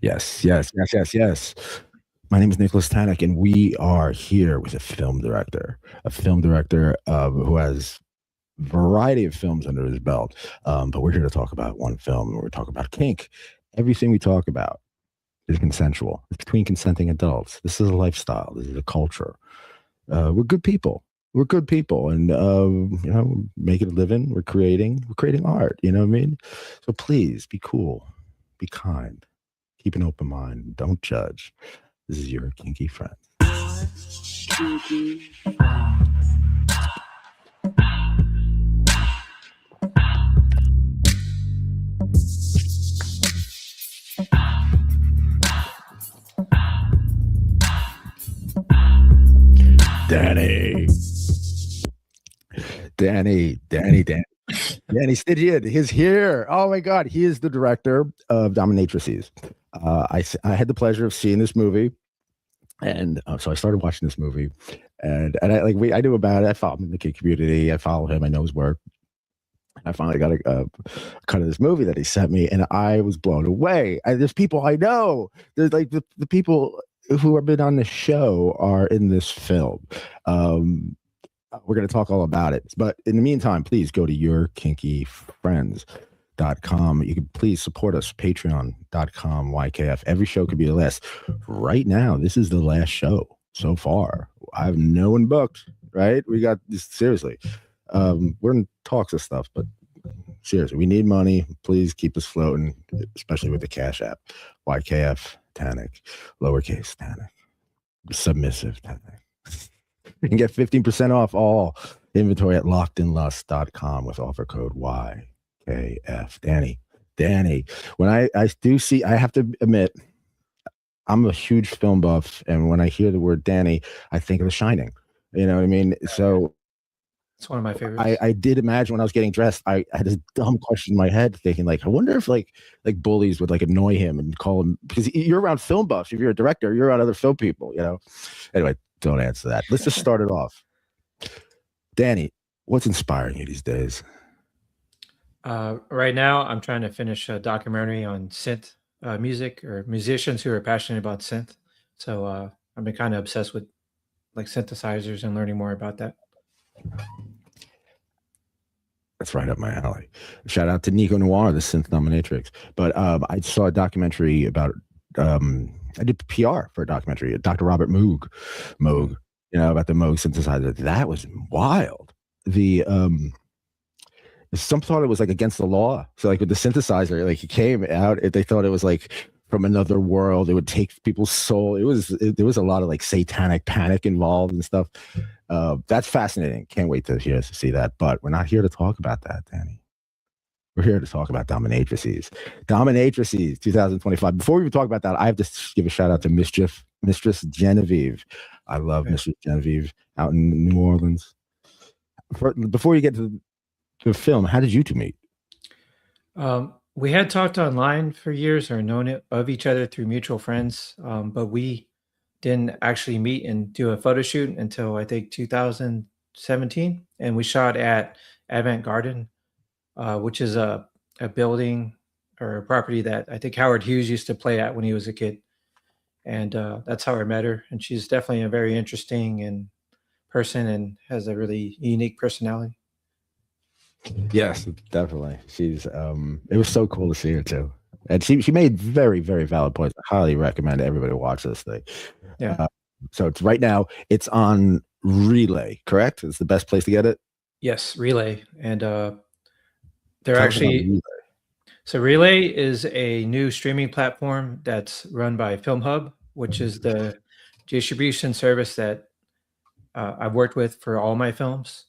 Yes, yes, yes, yes, yes. My name is Nicholas Tanek, and we are here with a film director who has a variety of films under his belt. But we're here to talk about one film. We're talking about kink. Everything we talk about is consensual. It's between consenting adults. This is a lifestyle. This is a culture. We're good people. We're good people, and making a living. We're creating. We're creating art. You know what I mean? So please be cool, be kind, keep an open mind. Don't judge. This is your kinky friend. Dani. Dani Stygion. He's here. Oh my God. He is the director of Dominatrices. I had the pleasure of seeing this movie. And so I started watching this movie, and I knew about it. I follow him in the kid community. I follow him. I know his work. I finally got a cut of this movie that he sent me, and I was blown away. There's people I know. There's like the people who have been on the show are in this film. We're going to talk all about it. But in the meantime, please go to yourkinkyfriends.com. You can please support us, patreon.com, YKF. Every show could be the last. Right now, this is the last show so far. I have no one booked, right? We got this, seriously. We're in talks of stuff, but seriously, we need money. Please keep us floating, especially with the Cash App. YKF Tanek, lowercase Tanek, submissive Tanek. You can get 15% off all inventory at lockedinlust.com with offer code YKF. Dani, when I do see, I have to admit, I'm a huge film buff, and when I hear the word Dani, I think of The Shining. You know what I mean? So it's one of my favorites. I did imagine when I was getting dressed, I had this dumb question in my head, thinking like, I wonder if like bullies would like annoy him and call him, because you're around film buffs. If you're a director, you're around other film people, you know. Anyway, don't answer that. Let's just start it off. Dani, what's inspiring you these days? Right now, I'm trying to finish a documentary on synth music, or musicians who are passionate about synth. So I've been kind of obsessed with like synthesizers and learning more about that. That's right up my alley. Shout out to Nico Noir, the synth dominatrix. But I saw a documentary about, I did PR for a documentary, Dr. Robert Moog, you know, about the Moog synthesizer. That was wild. Some thought it was like against the law. So like with the synthesizer, like it came out, they thought it was like from another world. It would take people's soul. There was a lot of like satanic panic involved and stuff. That's fascinating. Can't wait to see that. But we're not here to talk about that, Dani. We're here to talk about Dominatrices. Dominatrices 2025. Before we even talk about that, I have to give a shout out to Mistress Genevieve. I love Mistress Genevieve out in New Orleans. Before you get to the film, how did you two meet? We had talked online for years, or known of each other through mutual friends, but we didn't actually meet and do a photo shoot until I think 2017, and we shot at Avant Garden, which is a building or a property that I think Howard Hughes used to play at when he was a kid, and that's how I met her. And she's definitely a very interesting person and has a really unique personality. Yes, definitely. She's it was so cool to see her too. And she made very, very valid points. I highly recommend everybody watch this thing. Yeah. So it's right now, it's on Relay, correct? It's the best place to get it? Yes, Relay. And they're actually so Relay is a new streaming platform that's run by Film Hub, which is the distribution service that I've worked with for all my films.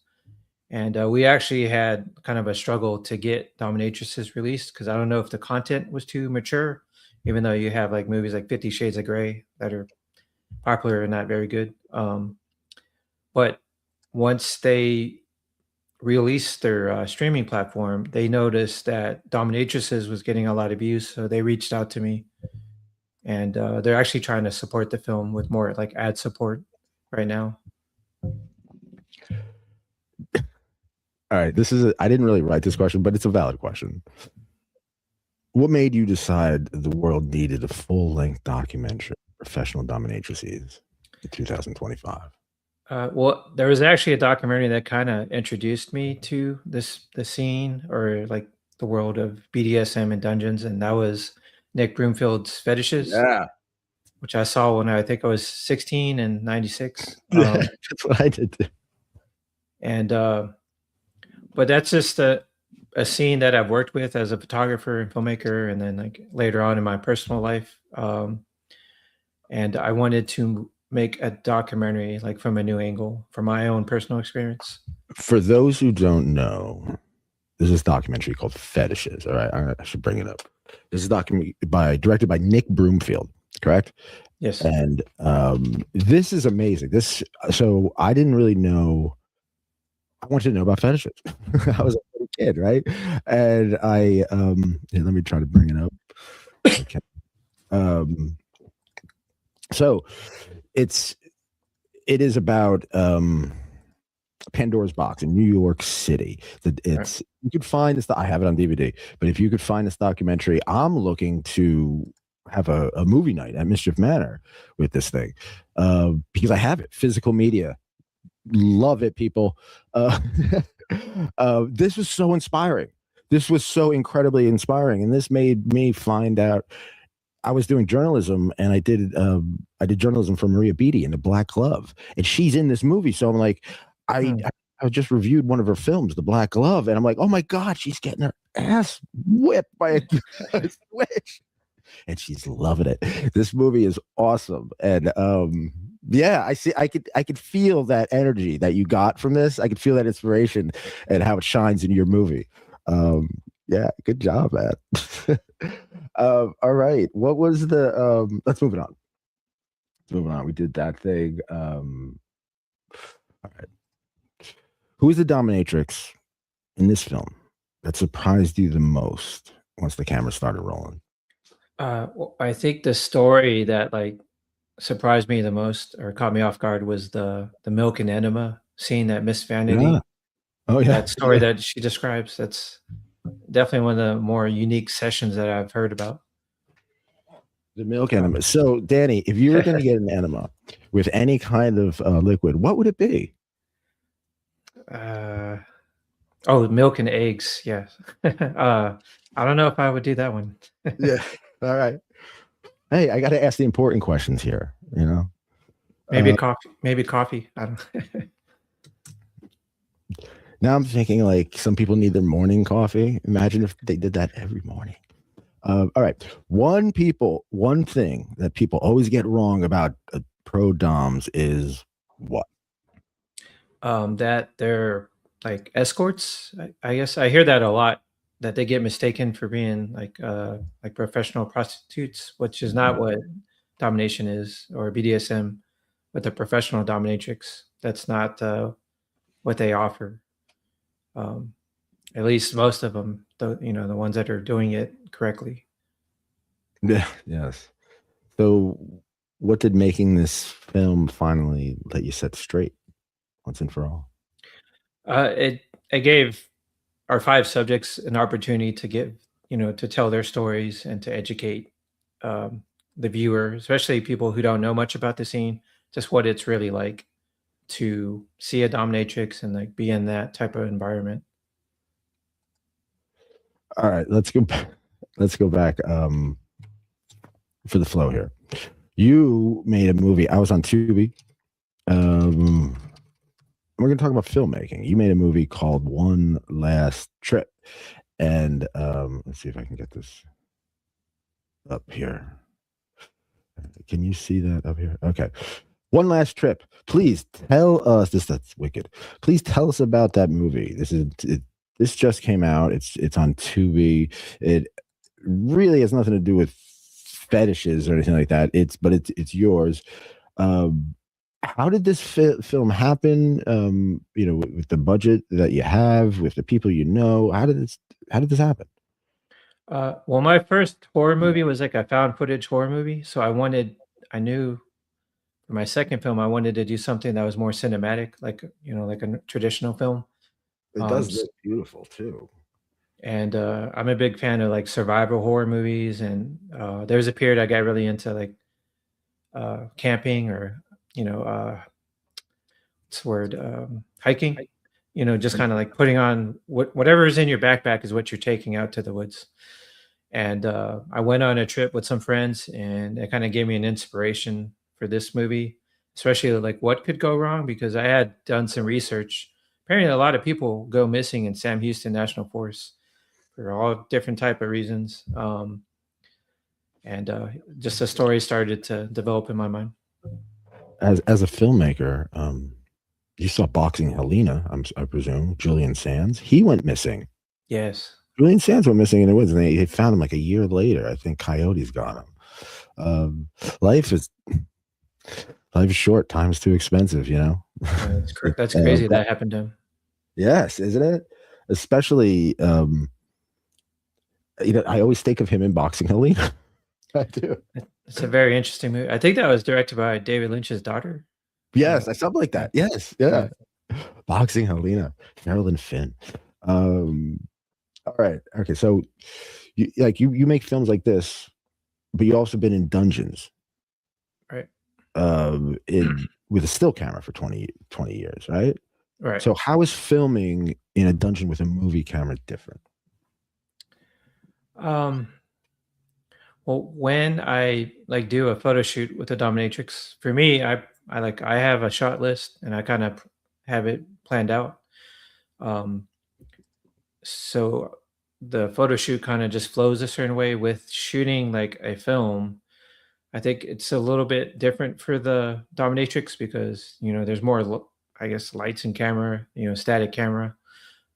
And we actually had kind of a struggle to get Dominatrices released, because I don't know if the content was too mature, even though you have like movies like 50 Shades of Grey that are popular and not very good. But once they released their streaming platform, they noticed that Dominatrices was getting a lot of views, so they reached out to me, and they're actually trying to support the film with more like ad support right now. All right, I didn't really write this question, but it's a valid question. what made you decide the world needed a full-length documentary, Professional Dominatrices, in 2025? Well, there was actually a documentary that kind of introduced me to the scene or like the world of BDSM and dungeons, and that was Nick Broomfield's Fetishes, Yeah. which I saw when I think I was 16 in '96. That's what I did too. And but that's just a scene that I've worked with as a photographer and filmmaker, and then like later on in my personal life. And I wanted to make a documentary like from a new angle from my own personal experience. For those who don't know, there's this documentary called Fetishes. All right, I should bring it up. This is documentary directed by Nick Broomfield, correct? Yes. And this is amazing. So I didn't really know. I wanted to know about fetishes. I was a little kid, right? And let me try to bring it up. Okay. So it is about Pandora's Box in New York City. It's you could find this. I have it on DVD, but if you could find this documentary, I'm looking to have a movie night at Mischief Manor with this thing because I have it, physical media. Love it, people. This was so inspiring. This was so incredibly inspiring, and this made me find out. I was doing journalism, and I did journalism for Maria Beatty in The Black Glove, and she's in this movie. So I'm like, I just reviewed one of her films, The Black Glove, and I'm like, oh my god, she's getting her ass whipped by a switch, and she's loving it. This movie is awesome, and yeah, I could feel that energy that you got from this. I could feel that inspiration and how it shines in your movie. Yeah, good job, man. All right, what was the let's move it on. We did that thing. All right, who is the dominatrix in this film that surprised you the most once the camera started rolling? Well, I think the story that like surprised me the most or caught me off guard was the milk and enema scene at Miss Vanity. Yeah. Oh yeah, that story that she describes. That's definitely one of the more unique sessions that I've heard about. The milk enema. So, Dani, if you were going to get an enema with any kind of liquid, what would it be? Milk and eggs. Yes. I don't know if I would do that one. Yeah. All right. Hey, I got to ask the important questions here. You know, maybe coffee. Maybe coffee. I don't. Now I'm thinking like some people need their morning coffee. Imagine if they did that every morning. All right. One thing that people always get wrong about pro doms is what? That they're like escorts. I guess I hear that a lot. That they get mistaken for being like professional prostitutes, which is not what domination is or BDSM. But the professional dominatrix, that's not what they offer. At least most of them, the ones that are doing it correctly. Yeah. Yes. So, what did making this film finally let you set straight once and for all? It gave our 5 subjects an opportunity to give, to tell their stories and to educate the viewer, especially people who don't know much about the scene, just what it's really like to see a dominatrix and like be in that type of environment. All right, let's go back. Let's go back for the flow here. You made a movie. I was on Tubi. We're going to talk about filmmaking. You made a movie called One Last Trip. And let's see if I can get this up here. Can you see that up here? Okay. One Last Trip. Please tell us that's wicked. Please tell us about that movie. This just came out. It's on Tubi. It really has nothing to do with fetishes or anything like that. It's yours. How did this film happen? With the budget that you have, with the people you know, how did this happen? Well, my first horror movie was like a found footage horror movie. So I knew for my second film, I wanted to do something that was more cinematic, like a traditional film. It does look beautiful too. And I'm a big fan of like survival horror movies. And there was a period I got really into like camping, or what's the word, hiking. Just kind of like putting on whatever is in your backpack is what you're taking out to the woods. And I went on a trip with some friends, and it kind of gave me an inspiration for this movie, especially like what could go wrong, because I had done some research. Apparently, a lot of people go missing in Sam Houston National Forest for all different type of reasons. And just a story started to develop in my mind. As a filmmaker, you saw Boxing Helena, I presume, Julian Sands. He went missing. Yes. Julian Sands went missing in the woods, and they found him like a year later. I think coyotes got him. Life is short. Time's too expensive, That's crazy that happened to him. Yes, isn't it? Especially, I always think of him in Boxing Helena. I do. It's a very interesting movie. I think that was directed by David Lynch's daughter. Yes, something like that. Yes, yeah. Boxing Helena, Marilyn Finn. All right. Okay. So you make films like this, but you also been in dungeons. Right. With a still camera for 20 years, right? Right. So how is filming in a dungeon with a movie camera different? Well, when I like do a photo shoot with a dominatrix, for me, I have a shot list, and I kind of have it planned out. So the photo shoot kind of just flows a certain way. With shooting like a film, I think it's a little bit different for the dominatrix, because there's more, I guess, lights and camera, static camera.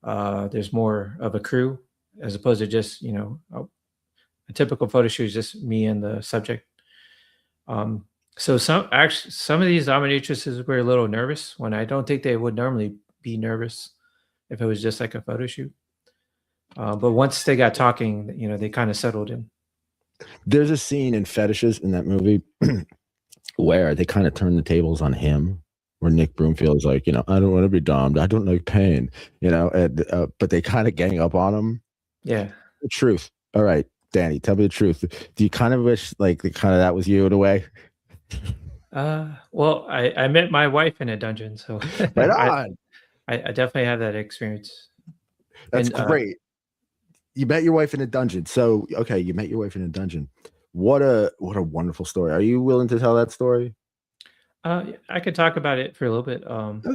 There's more of a crew, as opposed to just a typical photo shoot is just me and the subject. So some of these dominatrices were a little nervous, when I don't think they would normally be nervous if it was just like a photo shoot. But once they got talking, they kind of settled in. There's a scene in Fetishes in that movie where they kind of turn the tables on him, where Nick Broomfield is like, I don't want to be domed. I don't like pain, but they kind of gang up on him. Yeah. The truth. All right, Dani, tell me the truth. Do you kind of wish like that was you in a way? Well, I met my wife in a dungeon, so right on. I definitely have that experience. That's great. You met your wife in a dungeon. So, okay, you met your wife in a dungeon. What a wonderful story. Are you willing to tell that story? I could talk about it for a little bit. Okay,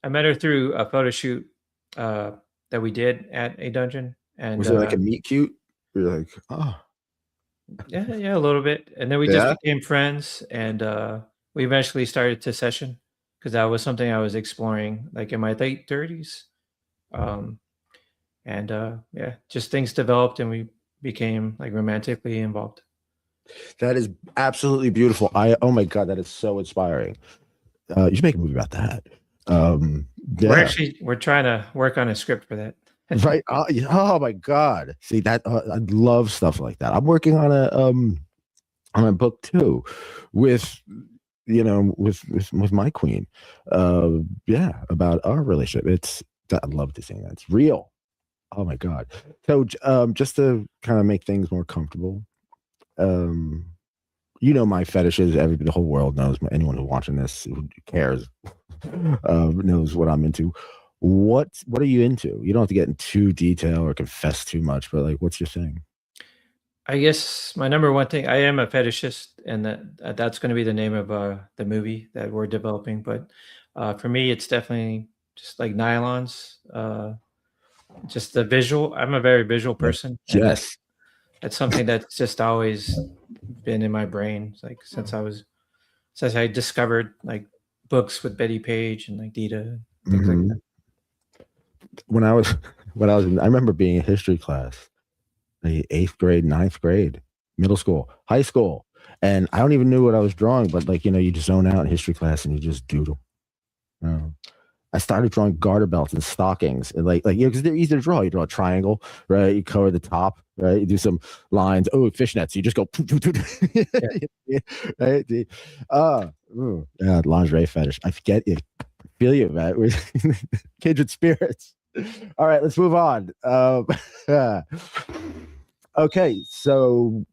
I met her through a photo shoot that we did at a dungeon. And was it like a meet cute? You're like, oh. Yeah, a little bit. And then we just became friends, and we eventually started to session, because that was something I was exploring like in my late 30s. And just things developed, and we became like romantically involved. That is absolutely beautiful. Oh my God, that is so inspiring. You should make a movie about that. We're trying to work on a script for that. Right. Oh my God. See that I love stuff like that. I'm working on a book too, with with my queen. About our relationship. I'd love to see that. It's real. Oh my God. So just to kind of make things more comfortable, my fetishes, the whole world knows, anyone who's watching this who cares knows what I'm into. What are you into? You don't have to get in too detail or confess too much, but like, what's your thing? I guess my number one thing, I am a fetishist, and that's going to be the name of the movie that we're developing. But for me, it's definitely just like nylons. Just the visual. I'm a very visual person. Yes. That's something that's just always been in my brain, like since I discovered like books with Betty Page and like Dita, things like that. I remember being in history class, the 8th grade, 9th grade, middle school, high school, and I don't even know what I was drawing, but like you just zone out in history class and you just doodle. I started drawing garter belts and stockings, and because they're easy to draw. You draw a triangle, right? You color the top, right? You do some lines. Oh, fishnets. You just go, right? Lingerie fetish. I forget it. I feel you, man. Kindred spirits. All right, let's move on. Okay, so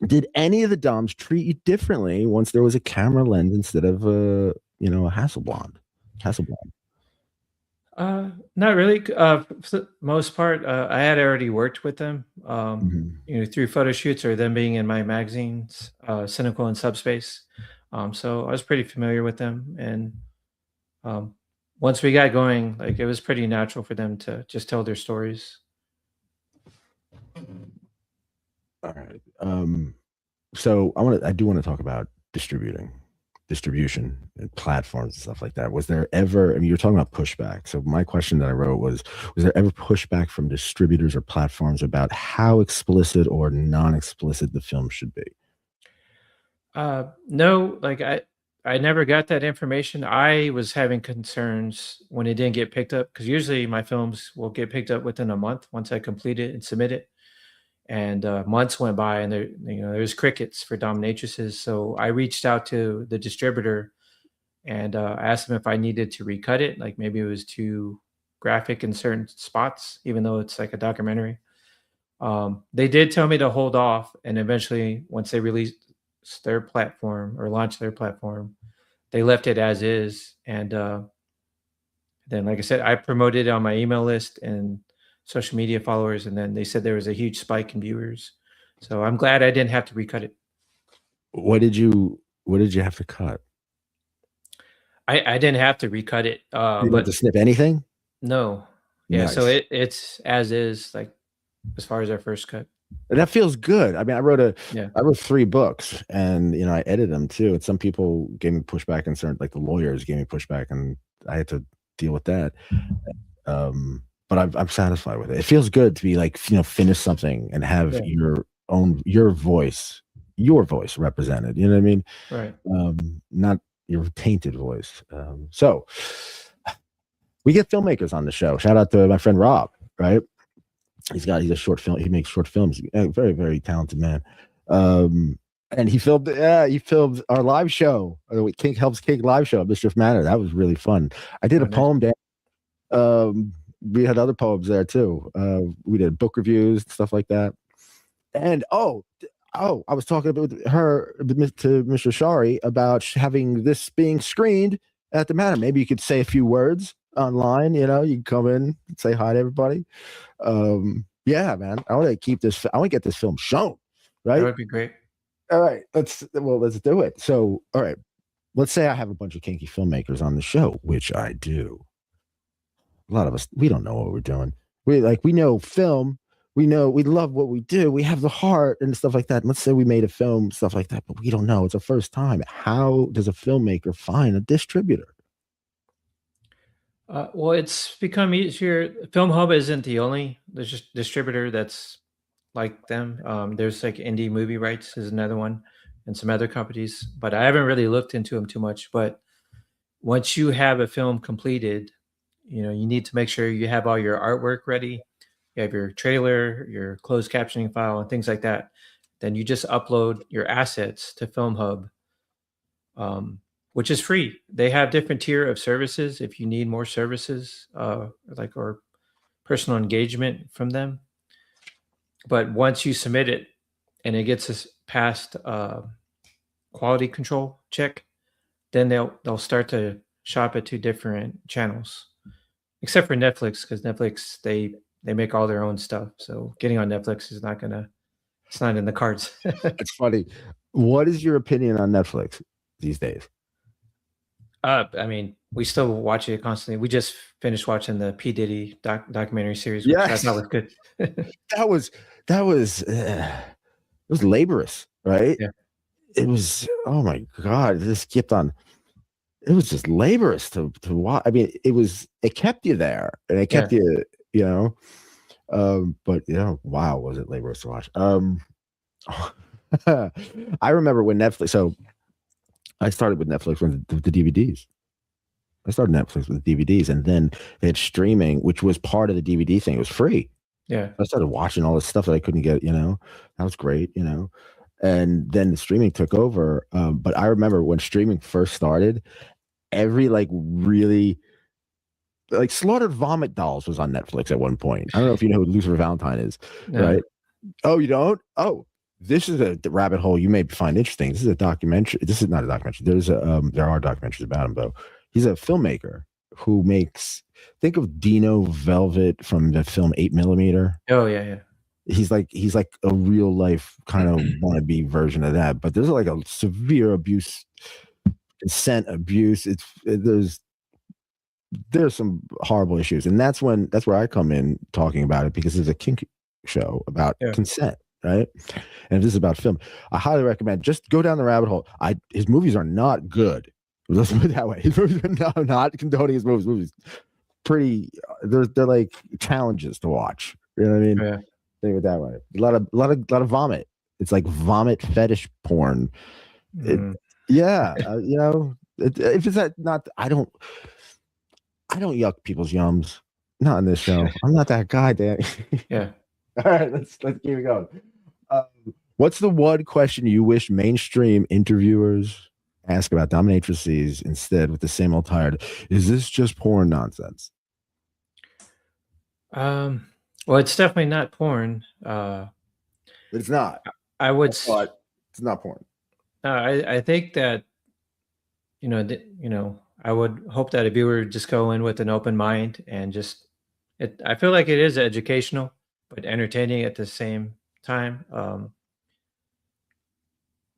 did any of the Doms treat you differently once there was a camera lens instead of a Hasselblad? Not really. For the most part, I had already worked with them, through photo shoots or them being in my magazines, Cynical and Subspace. So I was pretty familiar with them, and um, once we got going, like it was pretty natural for them to just tell their stories. All right. So I do want to talk about distribution and platforms and stuff like that. Was there ever, I mean, you're talking about pushback. So my question that I wrote was there ever pushback from distributors or platforms about how explicit or non-explicit the film should be? No, like I never got that information. I was having concerns when it didn't get picked up because usually my films will get picked up within a month once I complete it and submit it. And months went by, and there's crickets for Dominatrices. So I reached out to the distributor and asked them if I needed to recut it, like maybe it was too graphic in certain spots, even though it's like a documentary. They did tell me to hold off, and eventually, once they released their platform or launched their platform, they left it as is. And then, like I said, I promoted it on my email list and social media followers, and then they said there was a huge spike in viewers. So I'm glad I didn't have to recut it. What did you have to cut? I didn't have to recut it. You didn't have to snip anything? No. Yeah, Nice. so it's as is, like as far as our first cut. And that feels good. I mean, I wrote 3 books, and I edited them too. And some people gave me pushback, and certain, like the lawyers gave me pushback, and I had to deal with that. But I'm satisfied with it. It feels good to be like, finish something and have your voice represented. You know what I mean? Right. Not your tainted voice. So we get filmmakers on the show. Shout out to my friend Rob, right? He's a short film. He makes short films. Very, very talented man. And he filmed our live show, Kink Helps Kink live show at Mischief Manor. That was really fun. I did a poem there. We had other poems there too. We did book reviews, stuff like that. And I was talking about her to Mr. Shari about having this being screened at the Manor. Maybe you could say a few words online. You can come in and say hi to everybody. Yeah, man. I want to keep this. I want to get this film shown. Right. That would be great. All right. Let's do it. So, all right. Let's say I have a bunch of kinky filmmakers on the show, which I do. A lot of us, we don't know what we're doing. We know film. We love what we do. We have the heart and stuff like that. And let's say we made a film, stuff like that, but we don't know. It's the first time. How does a filmmaker find a distributor? Well, it's become easier. Film Hub isn't the only distributor that's like them. There's like Indie Movie Rights is another one, and some other companies, but I haven't really looked into them too much. But once you have a film completed, you need to make sure you have all your artwork ready. You have your trailer, your closed captioning file, and things like that. Then you just upload your assets to Film Hub, which is free. They have different tier of services if you need more services, or personal engagement from them. But once you submit it and it gets past quality control check, then they'll start to shop it to different channels, except for Netflix, because Netflix they make all their own stuff. So getting on Netflix is it's not in the cards. It's funny. What is your opinion on Netflix these days? I mean, we still watch it constantly. We just finished watching the P. Diddy documentary series, which I thought was good. That was laborious, right? Yeah. It was, oh my God, this kept on. It was just laborious to watch. I mean, it kept you there, and it kept you, but wow, was it laborious to watch? I remember when Netflix, so I started with Netflix with the DVDs. I started Netflix with the DVDs, and then they had streaming, which was part of the DVD thing. It was free. Yeah. I started watching all this stuff that I couldn't get, that was great, and then the streaming took over. But I remember when streaming first started, every really like Slaughtered Vomit Dolls was on Netflix at one point. I don't know if you know who Lucifer Valentine is, right? Oh, you don't? Oh, this is a rabbit hole you may find interesting. This is a documentary. This is not a documentary. There are documentaries about him though. He's a filmmaker who makes, think of Dino Velvet from the film 8mm. Oh yeah. He's like a real life kind of wannabe version of that. But there's like a severe abuse, consent abuse. There's some horrible issues, and that's where I come in talking about it, because it's a kink show about consent, right? And if this is about film, I highly recommend, just go down the rabbit hole. His movies are not good. Let's put it that way. His movies are not condoning his movies. Movies pretty. They're like challenges to watch. You know what I mean? Yeah. Think of it that way. A lot of vomit. It's like vomit fetish porn. You know, if it's not, I don't yuck people's yums. Not in this show. I'm not that guy, Dani. Yeah. All right, let's keep it going. What's the one question you wish mainstream interviewers ask about dominatrices instead, with the same old tired? Is this just porn nonsense? Well, it's definitely not porn. It's not. I would. But it's not porn. I think that, I would hope that a viewer just go in with an open mind and I feel like it is educational, but entertaining at the same time. But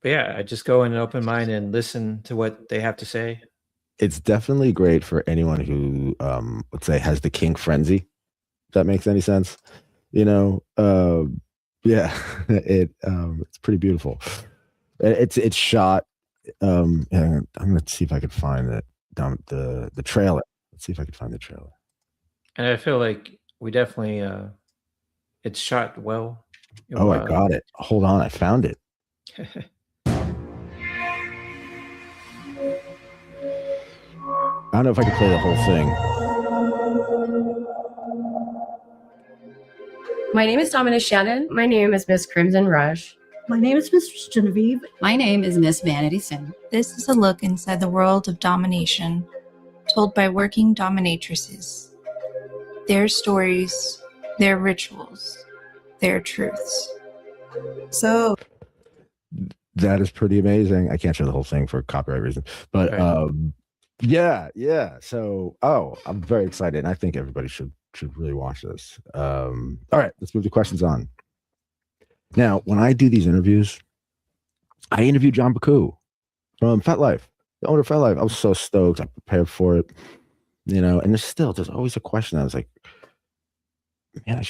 yeah, I just go in an open mind and listen to what they have to say. It's definitely great for anyone who, let's say, has the kink frenzy. If that makes any sense, yeah, it's pretty beautiful. It's shot. I'm gonna see if I could find the trailer. Let's see if I can find the trailer. And I feel like we definitely, it's shot well. Oh, I got it. Hold on, I found it. I don't know if I can play the whole thing. My name is Dominatrices Shannon. My name is Miss Crimson Rush. My name is Mistress Genevieve. My name is Miss Vanity Sin. This is a look inside the world of domination, told by working dominatrices. Their stories, their rituals, their truths. So that is pretty amazing. I can't show the whole thing for copyright reasons, but yeah. So, I'm very excited, and I think everybody should really watch this. All right, let's move the questions on. Now, when I do these interviews, I interviewed John Baku from FetLife, the owner of FetLife. I was so stoked. I prepared for it, and there's always a question. I was like, man, I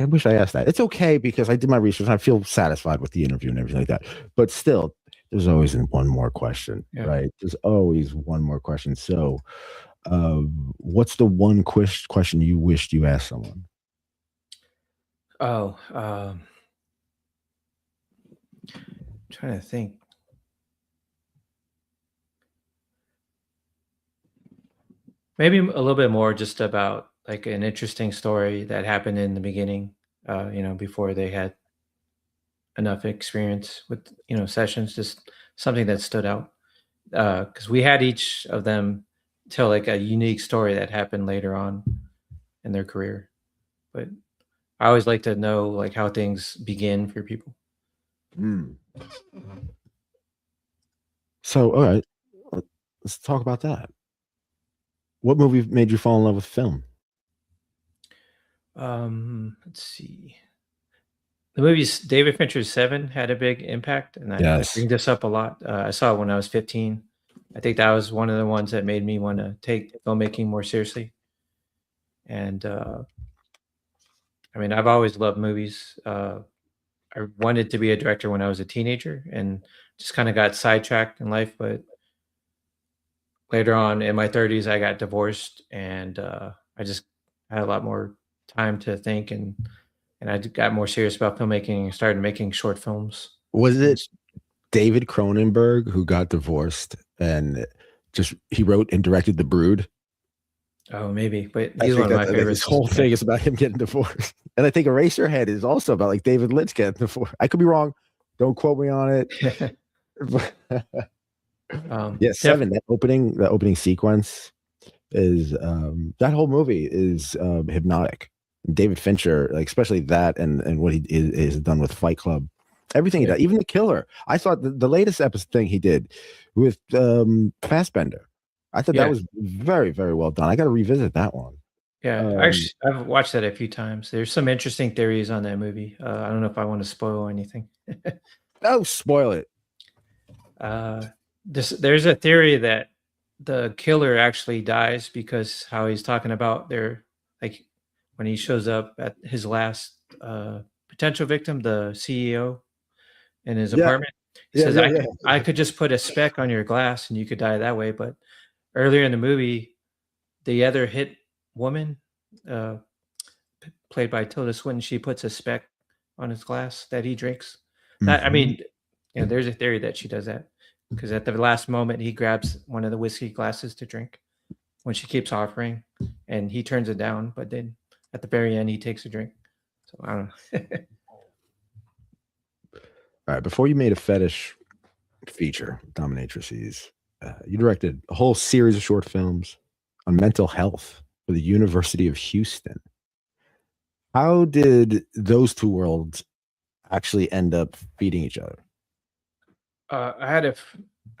wish I asked that. It's okay, because I did my research and I feel satisfied with the interview and everything like that. But still, there's always one more question, right? There's always one more question. So, what's the one question you wished you asked someone? Trying to think. Maybe a little bit more just about like an interesting story that happened in the beginning, before they had enough experience with, sessions, just something that stood out. Because we had each of them tell like a unique story that happened later on in their career. But I always like to know like how things begin for people. So, all right, let's talk about that. What movie made you fall in love with film? Let's see. The movie David Fincher's Seven had a big impact, and I bring this up a lot. I saw it when I was 15. I think that was one of the ones that made me want to take filmmaking more seriously. And I've always loved movies. I wanted to be a director when I was a teenager, and just kind of got sidetracked in life. But later on in my 30s, I got divorced, and I just had a lot more time to think, and I got more serious about filmmaking and started making short films. Was it David Cronenberg who got divorced and he wrote and directed The Brood? Oh, maybe, but he's one of my favorites. This whole thing is about him getting divorced, and I think Eraserhead is also about like David Lynch getting divorced. I could be wrong. Don't quote me on it. Seven. That opening sequence is that whole movie is hypnotic. David Fincher, like especially that, and what he is done with Fight Club, everything he does, even The Killer. I thought the latest episode thing he did with Fassbender, I thought that was very, very well done. I got to revisit that one. Yeah, actually, I've watched that a few times. There's some interesting theories on that movie. I don't know if I want to spoil anything. Oh, spoil it. There's a theory that the killer actually dies because how he's talking about their, like when he shows up at his last potential victim, the CEO in his apartment. He says, I could just put a speck on your glass and you could die that way. But earlier in the movie, the other hit woman, played by Tilda Swinton, she puts a speck on his glass that he drinks. That, I mean, there's a theory that she does that because at the last moment he grabs one of the whiskey glasses to drink when she keeps offering, and he turns it down. But then at the very end, he takes a drink. So I don't know. All right. Before you made a fetish feature, Dominatrices, you directed a whole series of short films on mental health for the University of Houston. How did those two worlds actually end up feeding each other? I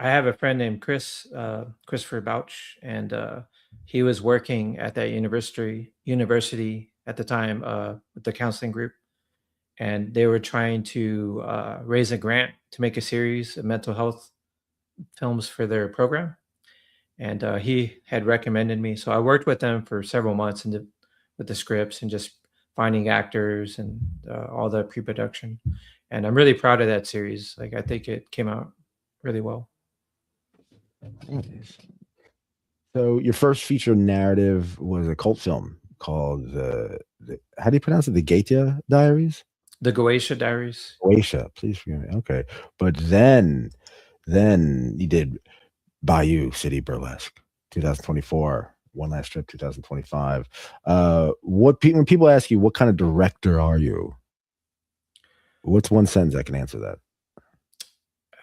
have a friend named Christopher Bouch, and he was working at that university at the time with the counseling group, and they were trying to raise a grant to make a series of mental health films for their program. And he had recommended me, so I worked with them for several months with the scripts and just finding actors and all the pre-production. And I'm really proud of that series. Like, I think it came out really well. So your first feature narrative was a cult film called how do you pronounce it? The Gaeta Diaries? The Goetia Diaries. Goetia, please forgive me. Okay. But then you did Bayou City Burlesque, 2024. One Last Trip, 2025. When people ask you, what kind of director are you? What's one sentence that can answer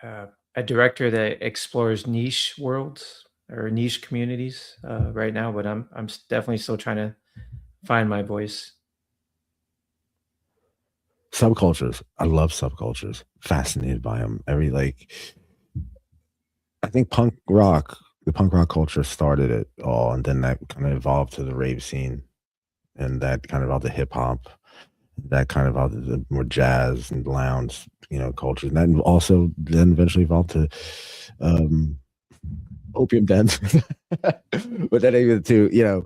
that? A director that explores niche worlds or niche communities right now, but I'm definitely still trying to find my voice. Subcultures. I love subcultures. Fascinated by them. I think the punk rock culture started it all, and then that kind of evolved to the rave scene, and that kind of evolved to hip hop, that kind of evolved to the more jazz and lounge, culture, and then also eventually evolved to opium dens. But then even to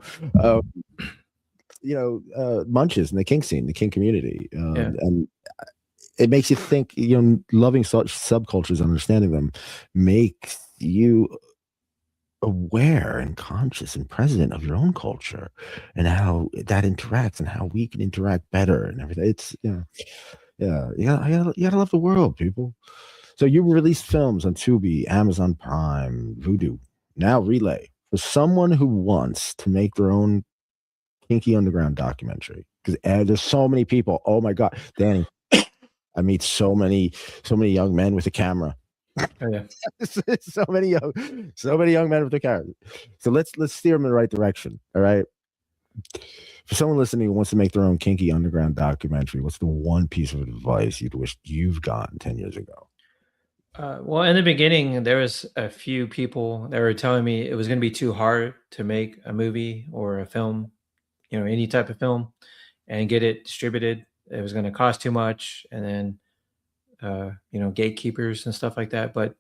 munches and the kink scene, the kink community, and it makes you think. Loving such subcultures, understanding them, makes you aware and conscious and present of your own culture and how that interacts and how we can interact better and everything. It's you gotta love the world, people. So you released films on Tubi, Amazon Prime, Vudu, now Relay. For someone who wants to make their own kinky underground documentary, because there's so many people. Oh my God, Dani, I meet so many young men with a camera. Oh, yeah. so many young men with the camera. So let's steer them in the right direction. All right. For someone listening who wants to make their own kinky underground documentary, what's the one piece of advice you'd wish you've gotten 10 years ago? Well, in the beginning, there was a few people that were telling me it was going to be too hard to make a movie or a film, any type of film, and get it distributed. It was going to cost too much, and then gatekeepers and stuff like that. But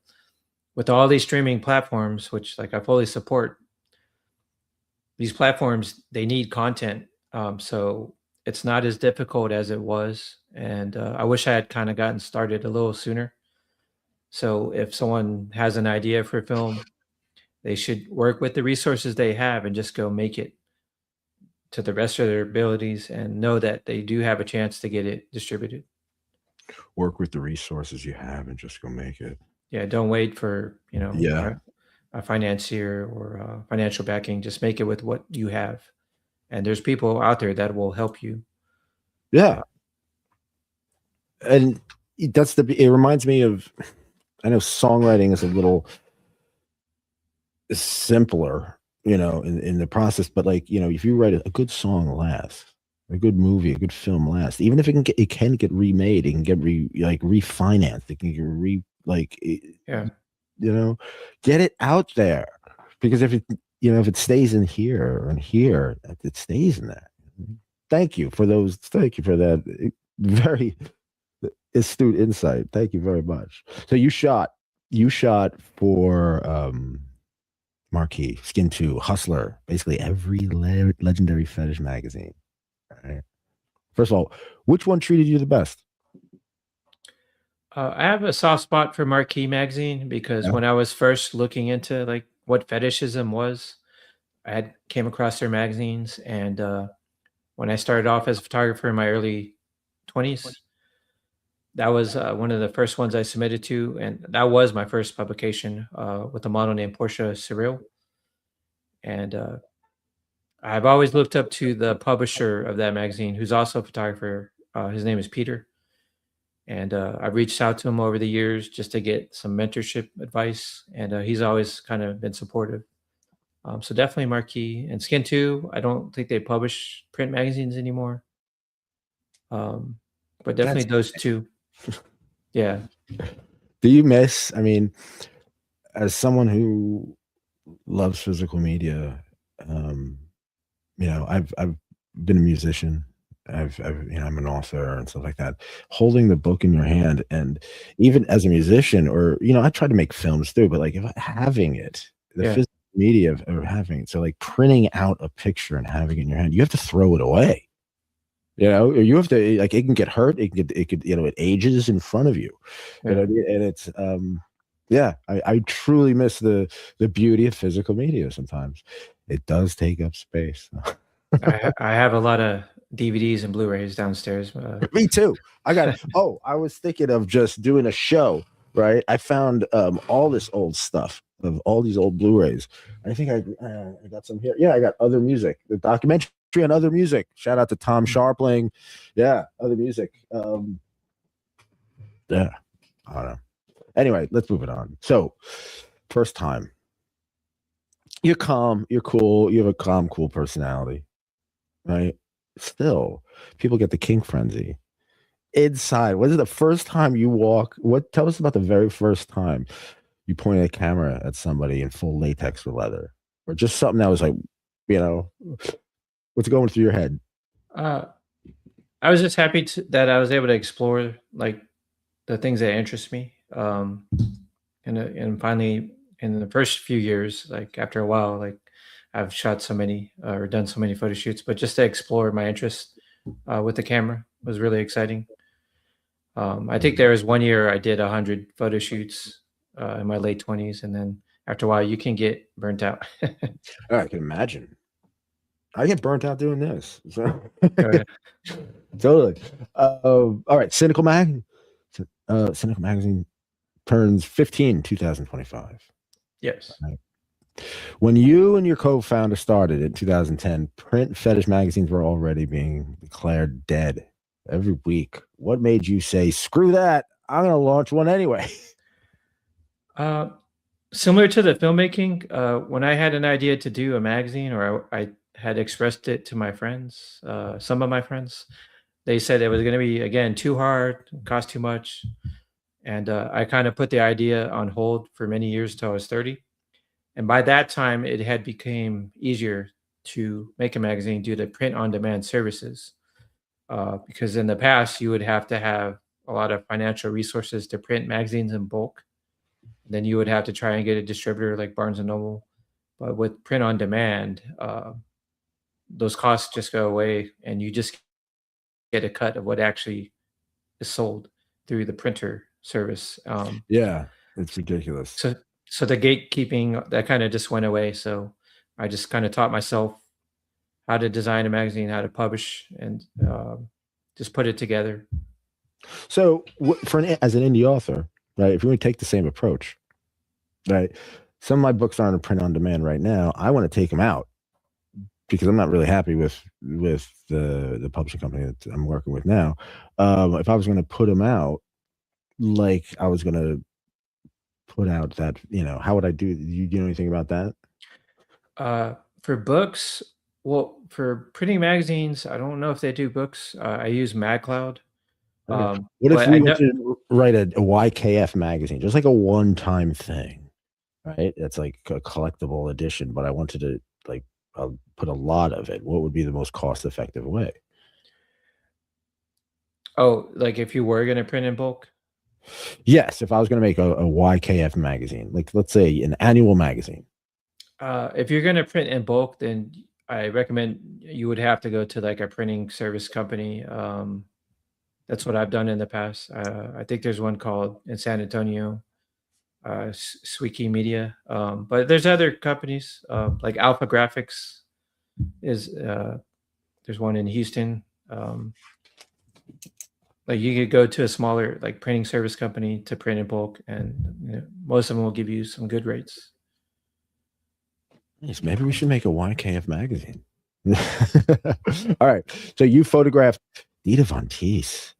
with all these streaming platforms, which I fully support, these platforms, they need content. So it's not as difficult as it was. And I wish I had kind of gotten started a little sooner. So if someone has an idea for a film, they should work with the resources they have and just go make it to the best of their abilities and know that they do have a chance to get it distributed. Work with the resources you have and just go make it. Yeah, don't wait for a financier or financial backing. Just make it with what you have, and there's people out there that will help you. Yeah, and it reminds me of. I know songwriting is a little simpler in the process. But like, if you write a good song lasts, a good movie, a good film lasts, even if it can get remade, it can get refinanced, it can get get it out there. Because if it stays in here and here, it stays in there. Thank you for that very astute insight. Thank you very much. So you shot for Marquis, Skin 2, Hustler, basically every legendary fetish magazine. Right. First of all, which one treated you the best? I have a soft spot for Marquis magazine because when I was first looking into like what fetishism was, I had came across their magazines, and when I started off as a photographer in my early 20s, that was one of the first ones I submitted to, and that was my first publication with a model named Portia Cyril. And I've always looked up to the publisher of that magazine, who's also a photographer. His name is Peter. And I've reached out to him over the years just to get some mentorship advice, and he's always kind of been supportive. So definitely Marquis and Skin 2. I don't think they publish print magazines anymore. But definitely those two. Yeah. Do you miss, as someone who loves physical media, I've been a musician. I'm an author and stuff like that. Holding the book in your hand, and even as a musician, or I try to make films too, but like having it, the physical media of having it, so like printing out a picture and having it in your hand, you have to throw it away. You have to, like, it can get hurt. It could, it ages in front of you. And it's, I truly miss the beauty of physical media. Sometimes it does take up space. I have a lot of DVDs and Blu-rays downstairs. Me too. I was thinking of just doing a show, right? I found all this old stuff of all these old Blu-rays. I think I got some here. Yeah, I got Other Music, the documentary on Other Music. Shout out to Tom Sharpling. Yeah, Other Music. I don't know. Anyway, let's move it on. So, first time. You're calm, you're cool, you have a calm, cool personality, right? Still, people get the kink frenzy. Inside, what is the first time you walk? Tell us about the very first time you pointed a camera at somebody in full latex or leather, or just something that was like, what's going through your head? I was just happy that I was able to explore like the things that interest me. And finally, in the first few years, like after a while, like I've shot so many or done so many photo shoots, but just to explore my interest with the camera was really exciting. I think there was one year I did 100 photo shoots in my late 20s, and then after a while, you can get burnt out. I can imagine. I get burnt out doing this. So. Totally. All right, Sinical Magazine turns 15 2025. Yes. Right. When you and your co-founder started in 2010, print fetish magazines were already being declared dead every week. What made you say, screw that, I'm going to launch one anyway? Similar to the filmmaking, when I had an idea to do a magazine, or I had expressed it to my friends, some of my friends, they said it was going to be, again, too hard, cost too much. And I kind of put the idea on hold for many years till I was 30. And by that time, it had become easier to make a magazine due to print-on-demand services. Because in the past, you would have to have a lot of financial resources to print magazines in bulk. Then you would have to try and get a distributor like Barnes & Noble. But with print-on-demand, those costs just go away, and you just get a cut of what actually is sold through the printer service. Yeah, it's ridiculous. So the gatekeeping, that kind of just went away. So I just kind of taught myself how to design a magazine, how to publish, and just put it together. So as an indie author, right, if you want to take the same approach, right, some of my books aren't in print on demand right now. I want to take them out because I'm not really happy with the publishing company that I'm working with now. If I was going to put them out, like I was going to put out that, how would I do? You know anything about that? For books, well, for printing magazines, I don't know if they do books. I use MagCloud. What if But we I were know, to write a YKF magazine, just like a one-time thing, right? It's like a collectible edition, but I wanted to like put a lot of it. What would be the most cost-effective way? like if you were going to print in bulk. Yes, if I was going to make a YKF magazine, like let's say an annual magazine. If you're going to print in bulk, then I recommend you would have to go to like a printing service company. That's what I've done in the past. I think there's one called in San Antonio, Swiki Media. But there's other companies like Alpha Graphics is there's one in Houston. Like you could go to a smaller like printing service company to print in bulk, and most of them will give you some good rates. Yes, maybe we should make a YKF magazine. All right. So you photographed Dita Von Teese,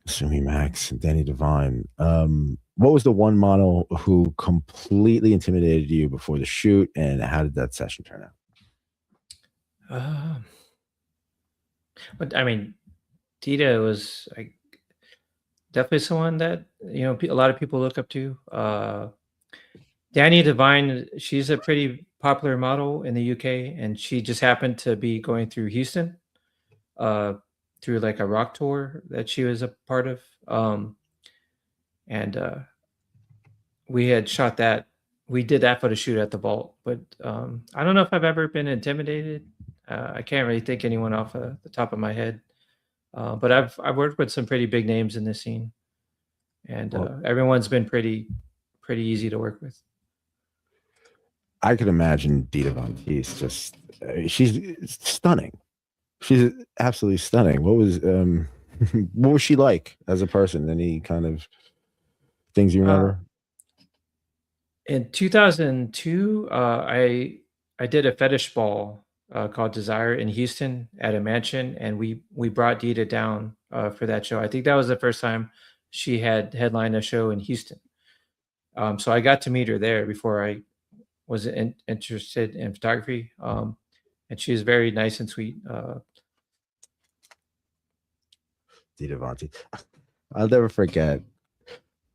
Masuimi Max, and Dani Divine. What was the one model who completely intimidated you before the shoot, and how did that session turn out? But I mean, Dita was like definitely someone that a lot of people look up to. Dani Divine, she's a pretty popular model in the UK, and she just happened to be going through Houston through like a rock tour that she was a part of. And we had shot that. We did that photo shoot at the vault, but I don't know if I've ever been intimidated. I can't really think anyone off the top of my head. But I've worked with some pretty big names in this scene, and everyone's been pretty easy to work with. I could imagine Dita Von Teese just she's stunning. She's absolutely stunning. What was she like as a person? Any kind of things you remember? In 2002, I did a fetish ball called Desire in Houston at a mansion, and we brought Dita down for that show. I think that was the first time she had headlined a show in Houston. So I got to meet her there before I was interested in photography, and she was very nice and sweet. Dita Von Teese. I'll never forget.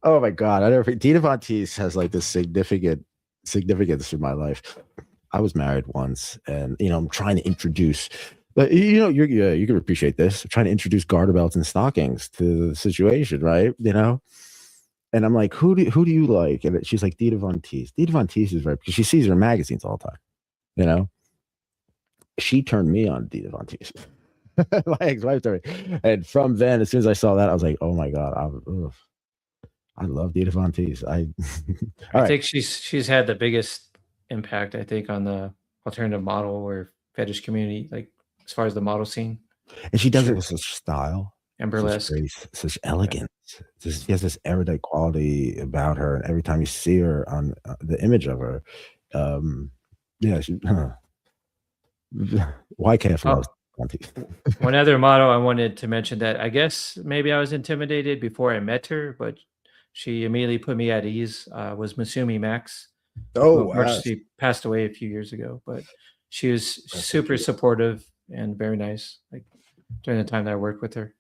Oh my God, I never forget. Dita Von Teese has like this significance in my life. I was married once, and I'm trying to introduce. But you can appreciate this. I'm trying to introduce garter belts and stockings to the situation, right? And I'm like, who do you like? And she's like, Dita Von Teese. Dita Von Teese is right because she sees her in magazines all the time. She turned me on Dita Von Teese. My ex-wife turned me. And from then, as soon as I saw that, I was like, oh my God, I love Dita Von Teese. I think she's had the biggest impact, I think, on the alternative model or fetish community, like as far as the model scene. And she does it with such style and burlesque, such grace, such elegance. She has this erudite quality about her, and every time you see her on the image of her, YKF loves Von Teese. One other model I wanted to mention that I guess maybe I was intimidated before I met her, but she immediately put me at ease. Was Masuimi Max. Oh, unfortunately passed away a few years ago, but she was super supportive and very nice. Like during the time that I worked with her.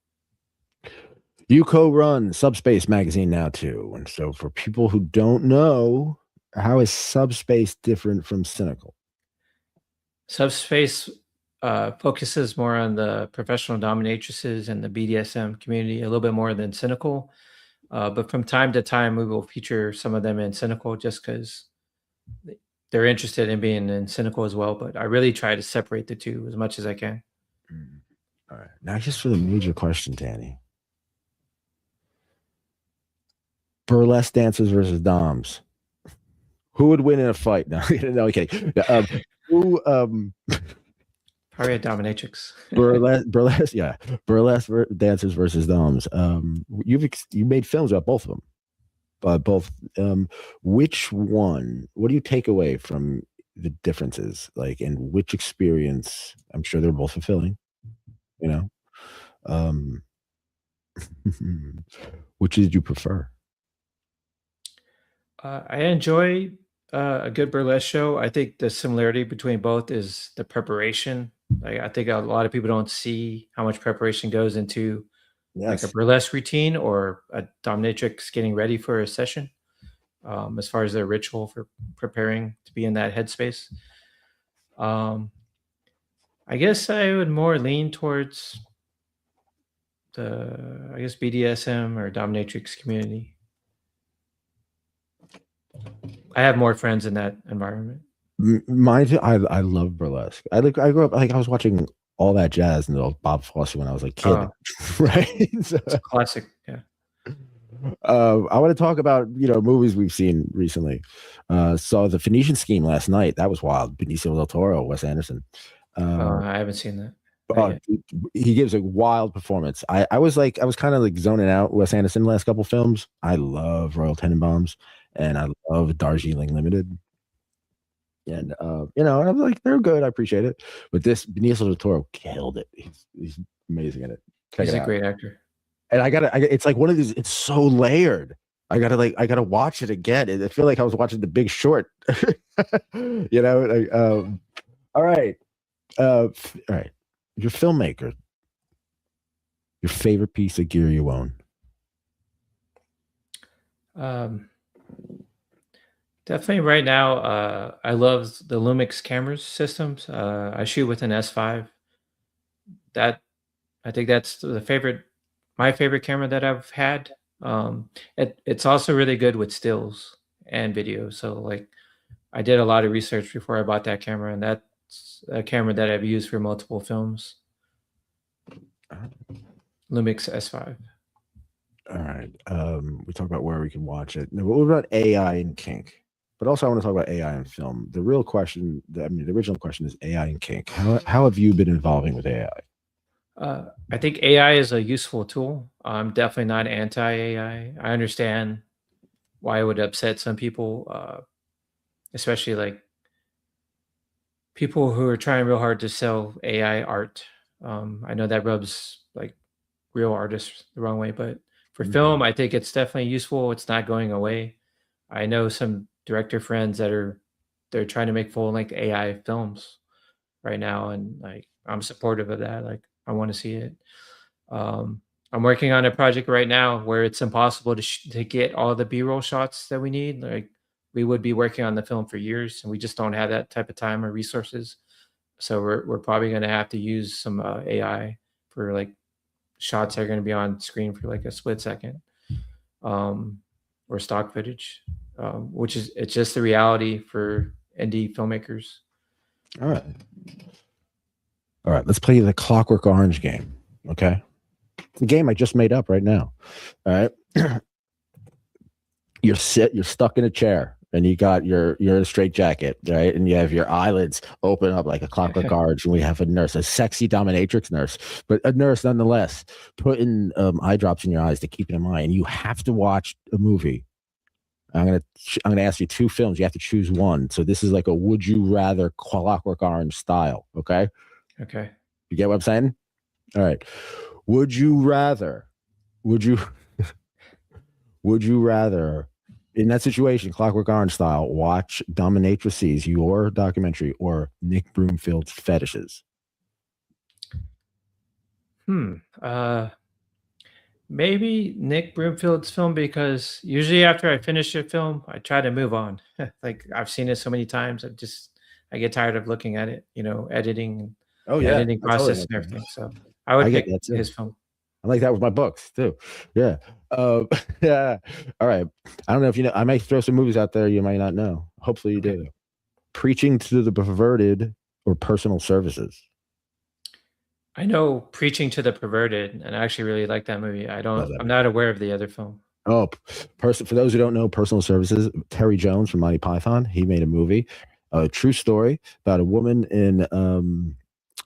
You co-run Subspace magazine now too, and so for people who don't know, how is Subspace different from Sinical? Subspace focuses more on the professional dominatrices and the BDSM community a little bit more than Sinical, but from time to time we will feature some of them in Sinical just because they're interested in being in Sinical as well. But I really try to separate the two as much as I can. All right, now just for the major question, Dani. Burlesque dancers versus doms. Who would win in a fight? No, okay. Who? Probably a dominatrix. Burlesque dancers versus doms. You made films about both of them, but both. Which one? What do you take away from the differences? Like, and which experience? I'm sure they're both fulfilling. Which did you prefer? I enjoy a good burlesque show, I think the similarity between both is the preparation. Like I think a lot of people don't see how much preparation goes into like a Yes. burlesque routine or a dominatrix getting ready for a session, as far as their ritual for preparing to be in that headspace. Um, I guess I would more lean towards the, I guess, BDSM or dominatrix community. I have more friends in that environment. Mine too. I love burlesque. I grew up like I was watching all that jazz and the Bob Fosse when I was a kid, Oh, right? So, it's a classic. Yeah. I want to talk about movies we've seen recently. Saw the Phoenician Scheme last night. That was wild. Benicio del Toro, Wes Anderson. I haven't seen that. Oh, he gives a wild performance. I was kind of like zoning out Wes Anderson the last couple films. I love Royal Tenenbaums and I love Darjeeling Limited. And and I was like, they're good. I appreciate it. But this Benicio del Toro killed it. He's amazing in it. He's a great actor. And it's like one of these, it's so layered. I gotta watch it again. I feel like I was watching The Big Short. All right. All right. Your filmmaker. Your favorite piece of gear you own. Definitely right now, I love the Lumix cameras systems. I shoot with an S5. I think that's my favorite camera that I've had. It's also really good with stills and video. So like I did a lot of research before I bought that camera, and that's a camera that I've used for multiple films. Lumix S5. All right. We talk about where we can watch it. Now, what about AI and kink? But also I want to talk about AI and film. The real question, the original question is AI and kink. How have you been involving with AI? I think AI is a useful tool. I'm definitely not anti-AI. I understand why it would upset some people, especially like people who are trying real hard to sell AI art. I know that rubs like real artists the wrong way, but for film, I think it's definitely useful. It's not going away. I know some director friends that they're trying to make full length AI films right now, and like I'm supportive of that. Like I want to see it. I'm working on a project right now where it's impossible to get all the B-roll shots that we need. Like we would be working on the film for years, and we just don't have that type of time or resources. So we're probably going to have to use some AI for like shots that are going to be on screen for like a split second, or stock footage, it's just the reality for indie filmmakers. All right. Let's play the Clockwork Orange game. Okay. It's a game I just made up right now. All right. You're stuck in a chair and you're in a straight jacket, right? And you have your eyelids open up like a Clockwork Orange, and we have a nurse, a sexy dominatrix nurse, but a nurse nonetheless, putting eye drops in your eyes to keep it in mind. And you have to watch a movie. I'm gonna ask you two films. You have to choose one. So this is like a would you rather Clockwork Orange style. Okay. Okay. You get what I'm saying? All right. Would you rather in that situation, Clockwork Orange style, watch Dominatrices, your documentary, or Nick Broomfield's Fetishes? Maybe Nick Broomfield's film, because usually after I finish a film, I try to move on. Like I've seen it so many times, I get tired of looking at it, editing. Editing process and everything. So I would pick his film. I like that with my books too. Yeah. Yeah. All right. I don't know if you know. I might throw some movies out there you might not know. Hopefully you do. Preaching to the Perverted or Personal Services. I know Preaching to the Perverted, and I actually really like that movie. I'm not aware of the other film. Oh, for those who don't know, Personal Services, Terry Jones from Monty Python, he made a movie, a true story about a woman in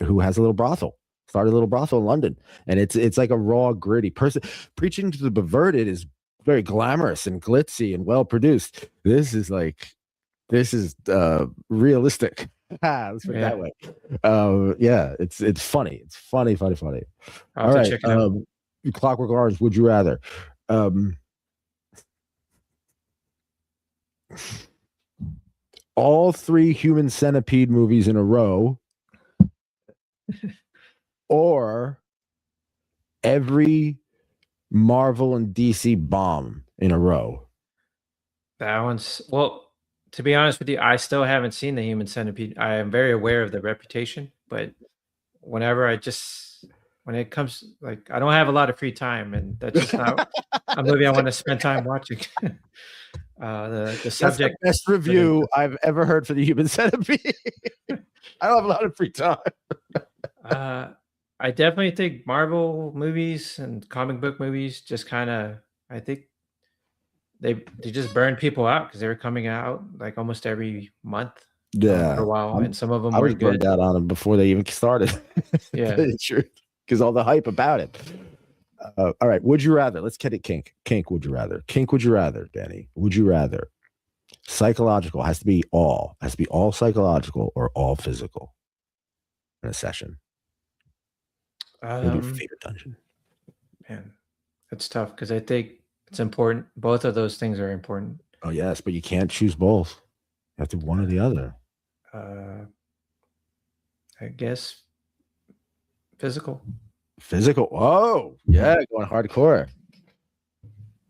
who has a little brothel. Started a little brothel in London, and it's like a raw, gritty person. Preaching to the Perverted is very glamorous and glitzy and well produced. This is realistic. Let's put it that way. Yeah, it's funny. It's funny. All right, check it out. Clockwork Orange. Would you rather? all 3 Human Centipede movies in a row, or every Marvel and DC bomb in a row? That one's, well, to be honest with you, I still haven't seen the Human Centipede. I am very aware of the reputation, but whenever when it comes, like, I don't have a lot of free time, and that's just not a movie I want to spend time watching. The subject. That's the best review I've ever heard for the Human Centipede. I don't have a lot of free time. I definitely think Marvel movies and comic book movies just kind of, I think they just burned people out because they were coming out like almost every month. Yeah, for a while, and some of them I were was burned good. out on them before they even started. Yeah, because all the hype about it. All right, would you rather? Let's get it kink. Kink, would you rather? Kink, would you rather, Dani? Would you rather? Psychological has to be all psychological or all physical in a session. Maybe favorite dungeon. Man, that's tough because I think it's important. Both of those things are important. Oh yes, but you can't choose both. You have to one or the other. I guess physical. Physical. Oh, yeah, going hardcore.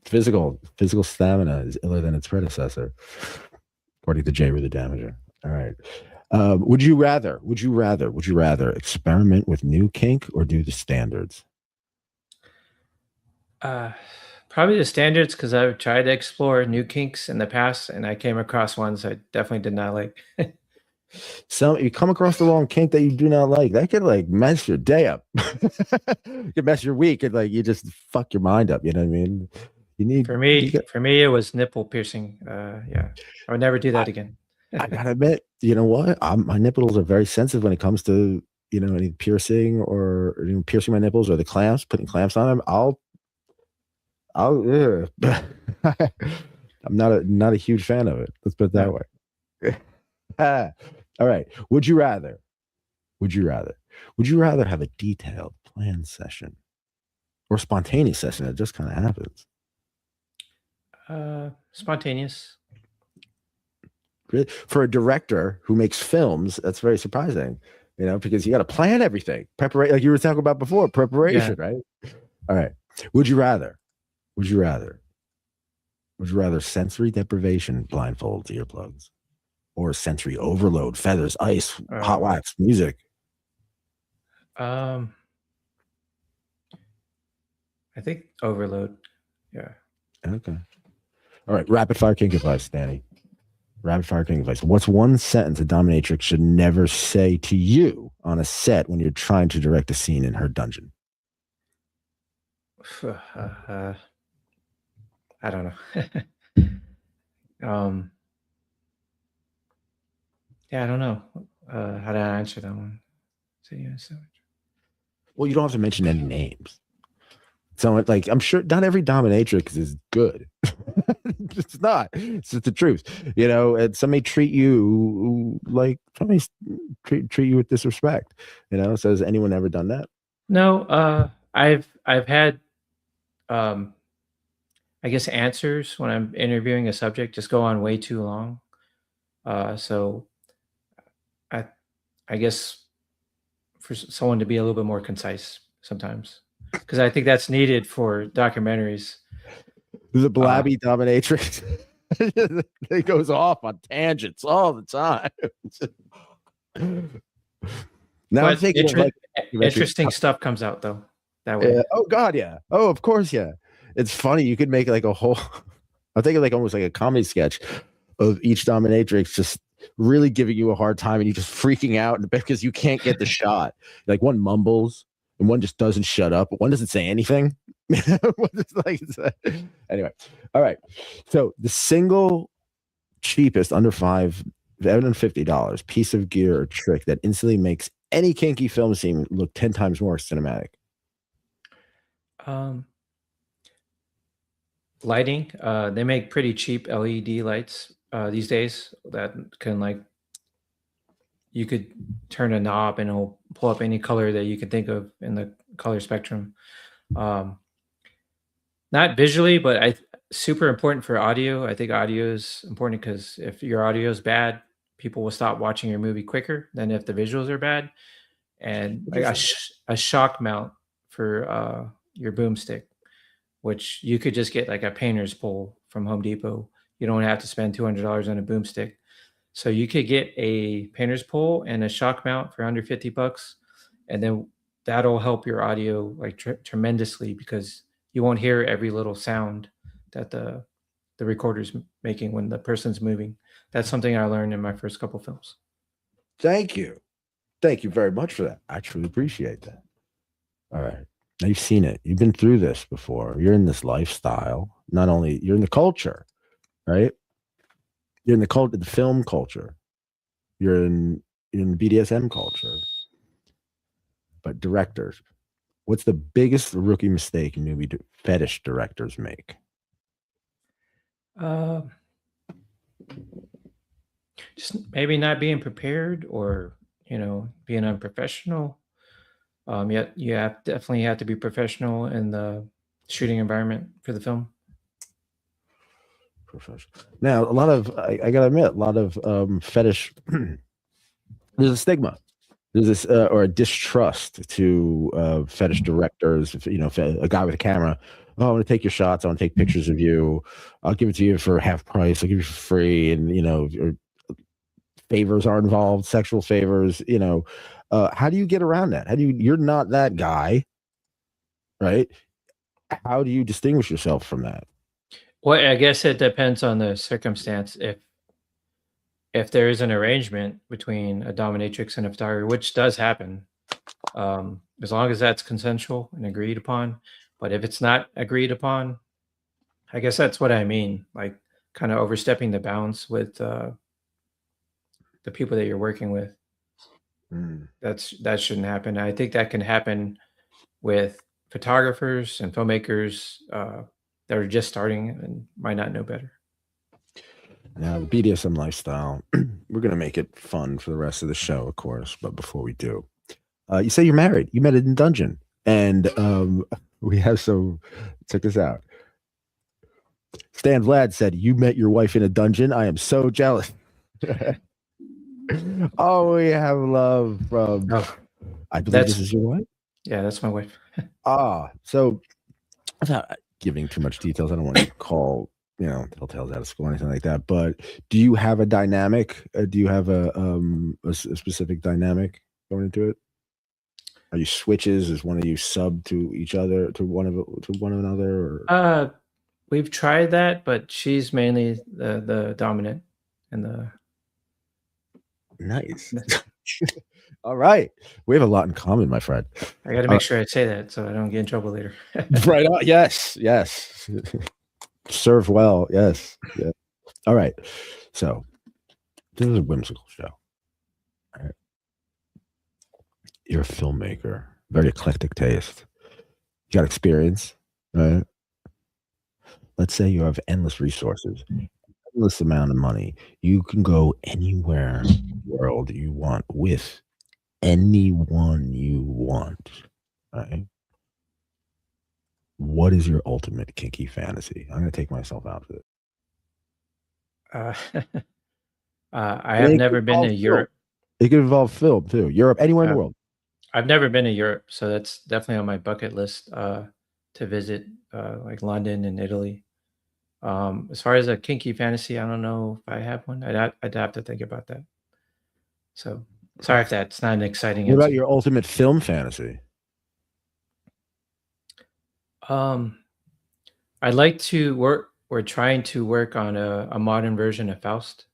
Physical stamina is iller than its predecessor, according to J. Rue the Damager. All right. Would you rather experiment with new kink or do the standards? Probably the standards, because I've tried to explore new kinks in the past, and I came across ones I definitely did not like. So you come across the wrong kink that you do not like, that could like mess your day up. It could mess your week, and like you just fuck your mind up. You know what I mean? You need for me, it was nipple piercing. Yeah, I would never do that again. I gotta admit, you know what? My nipples are very sensitive when it comes to any piercing or piercing my nipples or the clamps, putting clamps on them. I'm not a huge fan of it. Let's put it that way. All right. Would you rather have a detailed planned session or spontaneous session that just kind of happens? Spontaneous. For a director who makes films, that's very surprising, because you got to plan everything. Preparation, like you were talking about before, preparation, yeah. Right? All right. Would you rather sensory deprivation, blindfolds, earplugs, or sensory overload, feathers, ice, hot wax, music? I think overload. Yeah. Okay. All right. Rapid fire kink advice, Dani. Rapid fire kink advice. What's one sentence a dominatrix should never say to you on a set when you're trying to direct a scene in her dungeon? I don't know. Yeah, I don't know how to answer that one. Well, you don't have to mention any names. So, like, I'm sure not every dominatrix is good. It's not. It's just the truth, And some may treat you like treat you with disrespect. So has anyone ever done that? No. I've had, I guess, answers when I'm interviewing a subject just go on way too long. So I guess for someone to be a little bit more concise sometimes, because I think that's needed for documentaries. The blabby dominatrix it goes off on tangents all the time. Now I'm thinking interesting stuff comes out though that way. Oh God, yeah. Oh, of course, yeah. It's funny. You could make like a whole. I'm thinking like almost like a comedy sketch of each dominatrix just really giving you a hard time and you just freaking out because you can't get the shot. Like one mumbles and one just doesn't shut up, but one doesn't say anything. Anyway, all right. So the single cheapest under $550 piece of gear or trick that instantly makes any kinky film scene look 10 times more cinematic. Lighting. They make pretty cheap LED lights these days that can you could turn a knob and it'll pull up any color that you can think of in the color spectrum. Not visually, but super important for audio. I think audio is important because if your audio is bad, people will stop watching your movie quicker than if the visuals are bad. And like a shock mount for your boomstick, which you could just get like a painter's pole from Home Depot. You don't have to spend $200 on a boomstick. So you could get a painter's pole and a shock mount for under $50, and then that'll help your audio like tremendously, because you won't hear every little sound that the recorder's making when the person's moving. That's something I learned in my first couple films. Thank you. Thank you very much for that. I truly appreciate that. All right. Now you've seen it. You've been through this before. You're in this lifestyle. Not only you're in the culture, right? You're in the film culture. You're in BDSM culture. But directors, what's the biggest rookie mistake movie fetish directors make? Just maybe not being prepared, or being unprofessional. Yet you definitely have to be professional in the shooting environment for the film. Professional. Now, a lot of I gotta admit, a lot of fetish. There's a stigma. There's this or a distrust to fetish directors. A guy with a camera. Oh, I want to take your shots. I want to take pictures of you. I'll give it to you for half price. I'll give you for free. And favors are involved, sexual favors. How do you get around that? You're not that guy, right? How do you distinguish yourself from that? Well, I guess it depends on the circumstance. If there is an arrangement between a dominatrix and a photographer, which does happen, as long as that's consensual and agreed upon. But if it's not agreed upon, I guess that's what I mean, like kind of overstepping the bounds with the people that you're working with. That shouldn't happen. I think that can happen with photographers and filmmakers that are just starting and might not know better. Now, the BDSM lifestyle, we're going to make it fun for the rest of the show, of course. But before we do, you say you're married. You met in dungeon. And we have some, check this out. Stan Vlad said, you met your wife in a dungeon. I am so jealous. Oh, we have love from, I believe this is your wife? Yeah, that's my wife. So without giving too much details, I don't want to call, telltales out of school or anything like that. But do you have a dynamic? Do you have a specific dynamic going into it? Are you switches? Is one of you sub to each other, to one another? Or? We've tried that, but she's mainly the dominant and the. Nice. All right. We have a lot in common, my friend. I got to make sure I say that so I don't get in trouble later. Right on. Yes. Serve well. Yes. Yeah. All right. So this is a whimsical show. All right. You're a filmmaker, very eclectic taste. You got experience, right? Let's say you have endless resources, endless amount of money. You can go anywhere in the world you want with anyone you want, right? What is your ultimate kinky fantasy? I'm going to take myself out of it. I have never been to Europe. It could involve film too. Europe, anywhere in the world. I've never been to Europe, so that's definitely on my bucket list to visit, like London and Italy. As far as a kinky fantasy, I don't know if I have one. I'd have to think about that. So sorry if that's not an exciting answer. What about your ultimate film fantasy? I'd like to work. We're trying to work on a modern version of Faust.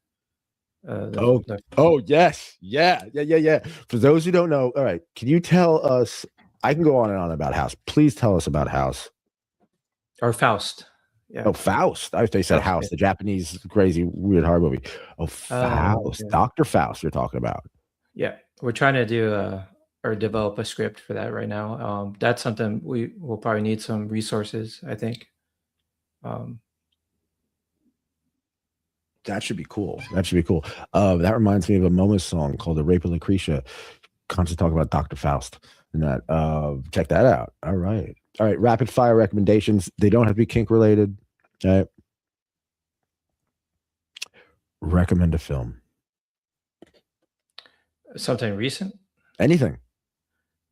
Yes. Yeah. For those who don't know, all right, can you tell us? I can go on and on about House. Please tell us about House. Or Faust. Yeah. Oh, Faust. I they said House, the Japanese crazy weird horror movie. Oh, Faust. Yeah. Dr. Faust you're talking about. Yeah. We're trying to do or develop a script for that right now. That's something we will probably need some resources, I think. That should be cool. That reminds me of a Momo song called The Rape of Lucretia. Constantly talk about Dr. Faust and that. Check that out. All right. Rapid fire recommendations. They don't have to be kink related. All right. Recommend a film. Something recent. Anything.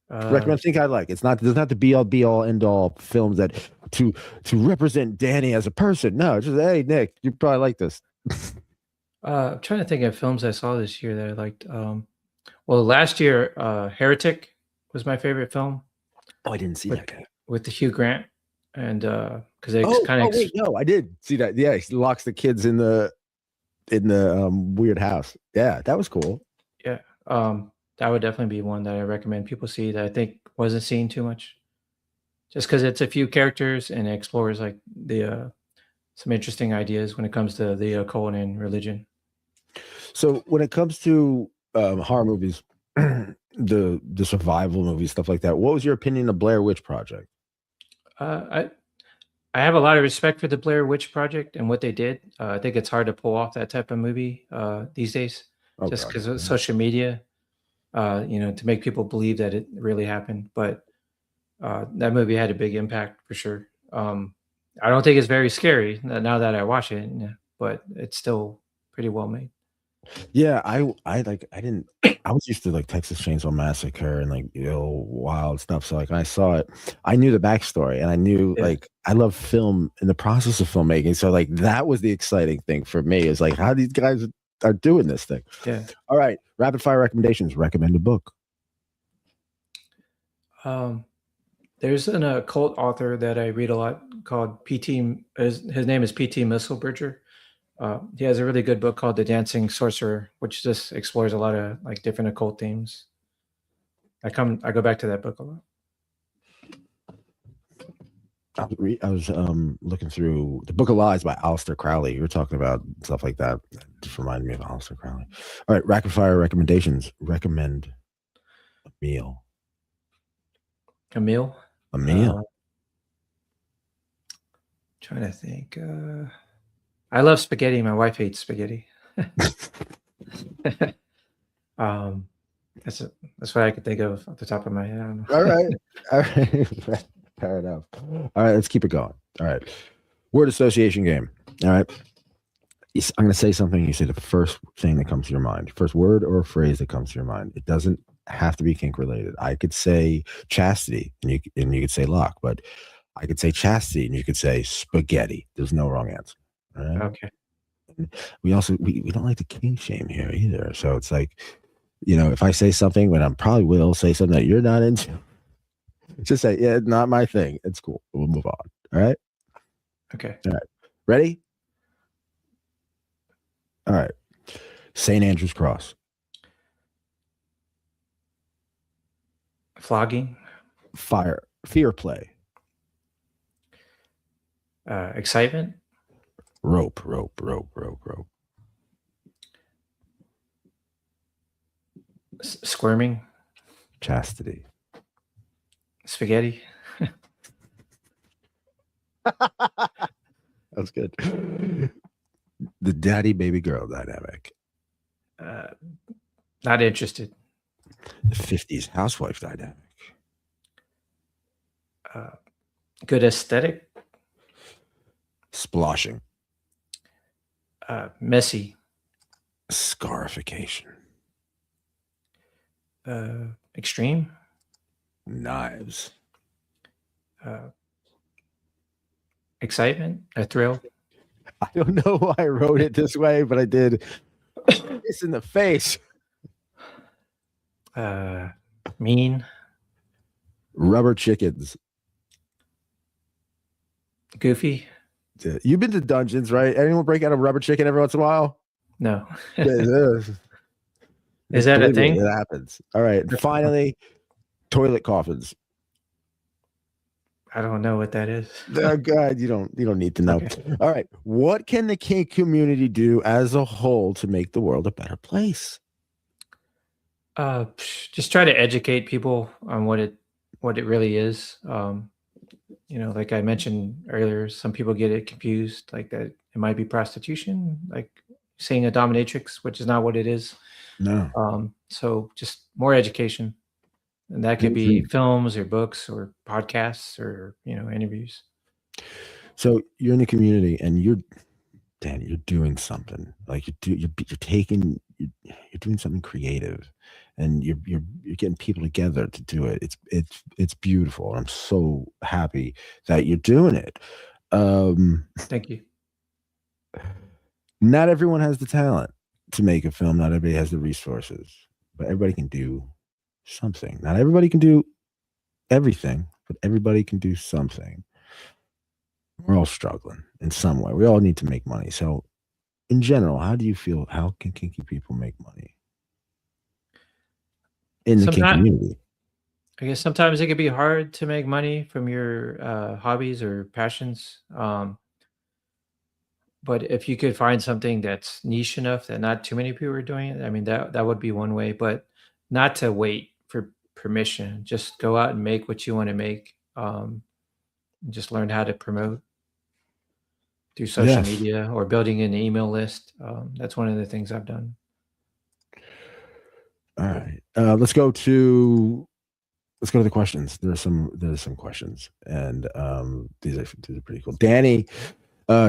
Recommend. Think I like. It's not. Doesn't have to be all end all films that to represent Dani as a person. No, just hey Nick, you probably like this. I'm trying to think of films I saw this year that I liked. Well, last year, Heretic was my favorite film. Oh, I didn't see that guy. With the Hugh Grant, and because it wait, no, I did see that. Yeah, he locks the kids in the weird house. Yeah, that was cool. Yeah, that would definitely be one that I recommend people see that I think wasn't seen too much, just because it's a few characters and it explores like the some interesting ideas when it comes to the occult and religion. So when it comes to horror movies, the survival movies, stuff like that, what was your opinion of Blair Witch Project? I have a lot of respect for the Blair Witch Project and what they did. I think it's hard to pull off that type of movie these days, just because of social media, to make people believe that it really happened. But that movie had a big impact for sure. I don't think it's very scary now that I watch it, but it's still pretty well made. Yeah, I was used to like Texas Chainsaw Massacre and like wild stuff. So like when I saw it, I knew the backstory and I knew like I love film in the process of filmmaking. So like that was the exciting thing for me is like how these guys are doing this thing. Yeah. All right. Rapid fire recommendations. Recommend a book. There's an occult author that I read a lot called P.T. His name is P.T. Mistlebridger. He has a really good book called The Dancing Sorcerer, which just explores a lot of like different occult themes. I go back to that book a lot. I was looking through the Book of Lies by Aleister Crowley. You were talking about stuff like that. It just reminded me of Aleister Crowley. All right, rapid fire recommendations. Recommend a meal. A meal? A meal. Trying to think. I love spaghetti. My wife hates spaghetti. That's what I could think of off the top of my head. I don't know. All right. Fair enough. All right, let's keep it going. All right. Word association game. All right. I'm going to say something. You say the first thing that comes to your mind. First word or phrase that comes to your mind. It doesn't have to be kink related. I could say chastity and you could say lock, but I could say chastity and you could say spaghetti. There's no wrong answer. All right? Okay. We also we don't like to kink shame here either. So it's like, if I say something, but I probably will say something that you're not into, just say, yeah, not my thing. It's cool. We'll move on. All right. Okay. All right. Ready? All right. St. Andrew's Cross. Flogging. Fear play. Excitement. Rope. Squirming. Chastity. Spaghetti. That's good. The daddy baby girl dynamic. Not interested. The 50s housewife dynamic. Good aesthetic. Sploshing. Messy. Scarification. Extreme. Knives. Excitement. A thrill. I don't know why I wrote it this way, but I did. It's in the face. Mean. Rubber chickens. Goofy. You've been to dungeons, right? Anyone break out a rubber chicken every once in a while? No. Is that a thing? It happens. All right. Finally, toilet coffins. I don't know what that is. Oh God, you don't need to know. Okay. All right. What can the kink community do as a whole to make the world a better place? Just try to educate people on what it really is. Like I mentioned earlier, some people get it confused, like that it might be prostitution, like seeing a dominatrix, which is not what it is. No. So just more education. And that could be films or books or podcasts or, interviews. So you're in the community and you're doing something like you're doing something creative and you're getting people together to do it. It's beautiful. And I'm so happy that you're doing it. Thank you. Not everyone has the talent to make a film. Not everybody has the resources, but everybody can do something. Not everybody can do everything, but everybody can do something. We're all struggling in some way. We all need to make money. So in general, how do you feel? How can kinky people make money in the kink community? I guess sometimes it can be hard to make money from your hobbies or passions. But if you could find something that's niche enough that not too many people are doing it, I mean, that would be one way, but not to wait for permission. Just go out and make what you want to make. Just learn how to promote through social media or building an email list. That's one of the things I've done. All right. Let's go to the questions. There's some questions, and these are pretty cool. Dani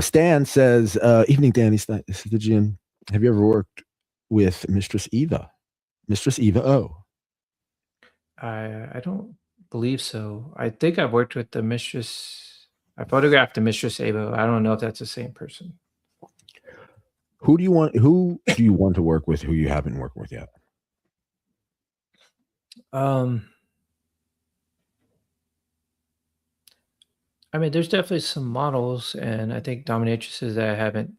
Stan says, evening, Dani. Stygion. Have you ever worked with Mistress Eva? Mistress Eva O. I don't believe so. I think I've worked with the Mistress. I photographed the Mistress Eva. I don't know if that's the same person. Who do you want to work with who you haven't worked with yet? I mean, there's definitely some models, and I think dominatrices that I haven't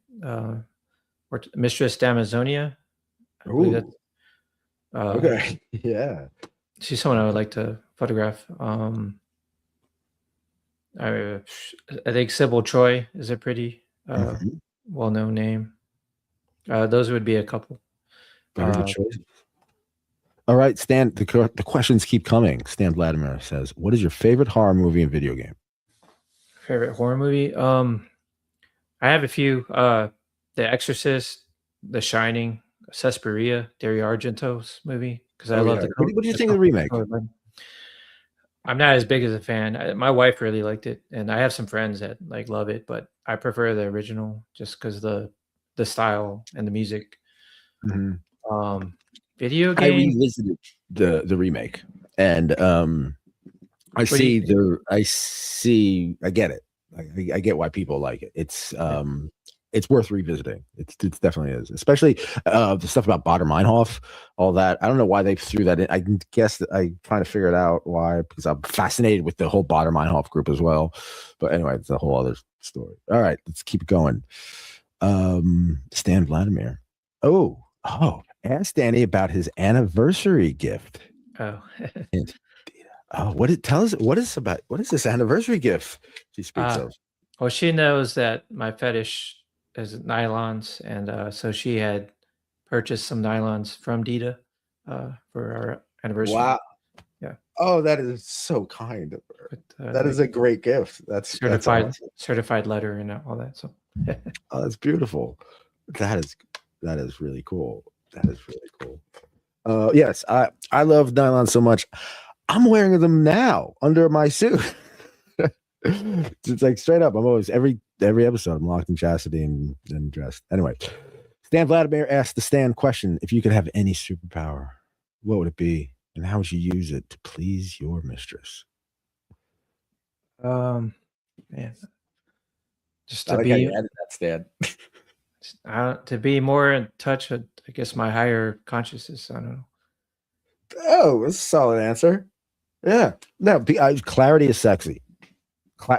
worked. Mistress Damazonia. Okay. Yeah. She's someone I would like to photograph. I think Sybil Troy is a pretty well-known name. Those would be a couple. Very good choice. All right, Stan, the questions keep coming. Stan Vladimir says, what is your favorite horror movie and video game? Favorite horror movie? I have a few. The Exorcist, The Shining, Suspiria, Dario Argento's movie. Because I love the. What do you think of the remake? I'm not as big as a fan. My wife really liked it, and I have some friends that like love it, but I prefer the original just because the style and the music. Video game. I revisited the remake, and I get it. I get why people like it. It's worth revisiting. It definitely is, especially the stuff about Bader Meinhof, all that. I don't know why they threw that in. I guess that I'm trying to figure it out why, because I'm fascinated with the whole Bader Meinhof group as well. But anyway, it's a whole other story. All right, let's keep it going. Stan Vladimir. Oh, ask Dani about his anniversary gift. What is this anniversary gift she speaks of? Well, she knows that my fetish is nylons, and so she had purchased some nylons from Dita for our anniversary. Wow. Yeah. Oh, that is so kind of her. That is a great gift. That's certified letter and all that. So oh, that's beautiful. That is really cool. That is really cool. Yes, I love nylon so much. I'm wearing them now under my suit. It's like straight up. I'm always every episode I'm locked in chastity and dressed. Anyway, Stan Vladimir asked the Stan question: if you could have any superpower, what would it be, and how would you use it to please your mistress? Man, just to be that, Stan. To be more in touch with, I guess, my higher consciousness. I don't know. Oh, that's a solid answer. Yeah. No, clarity is sexy.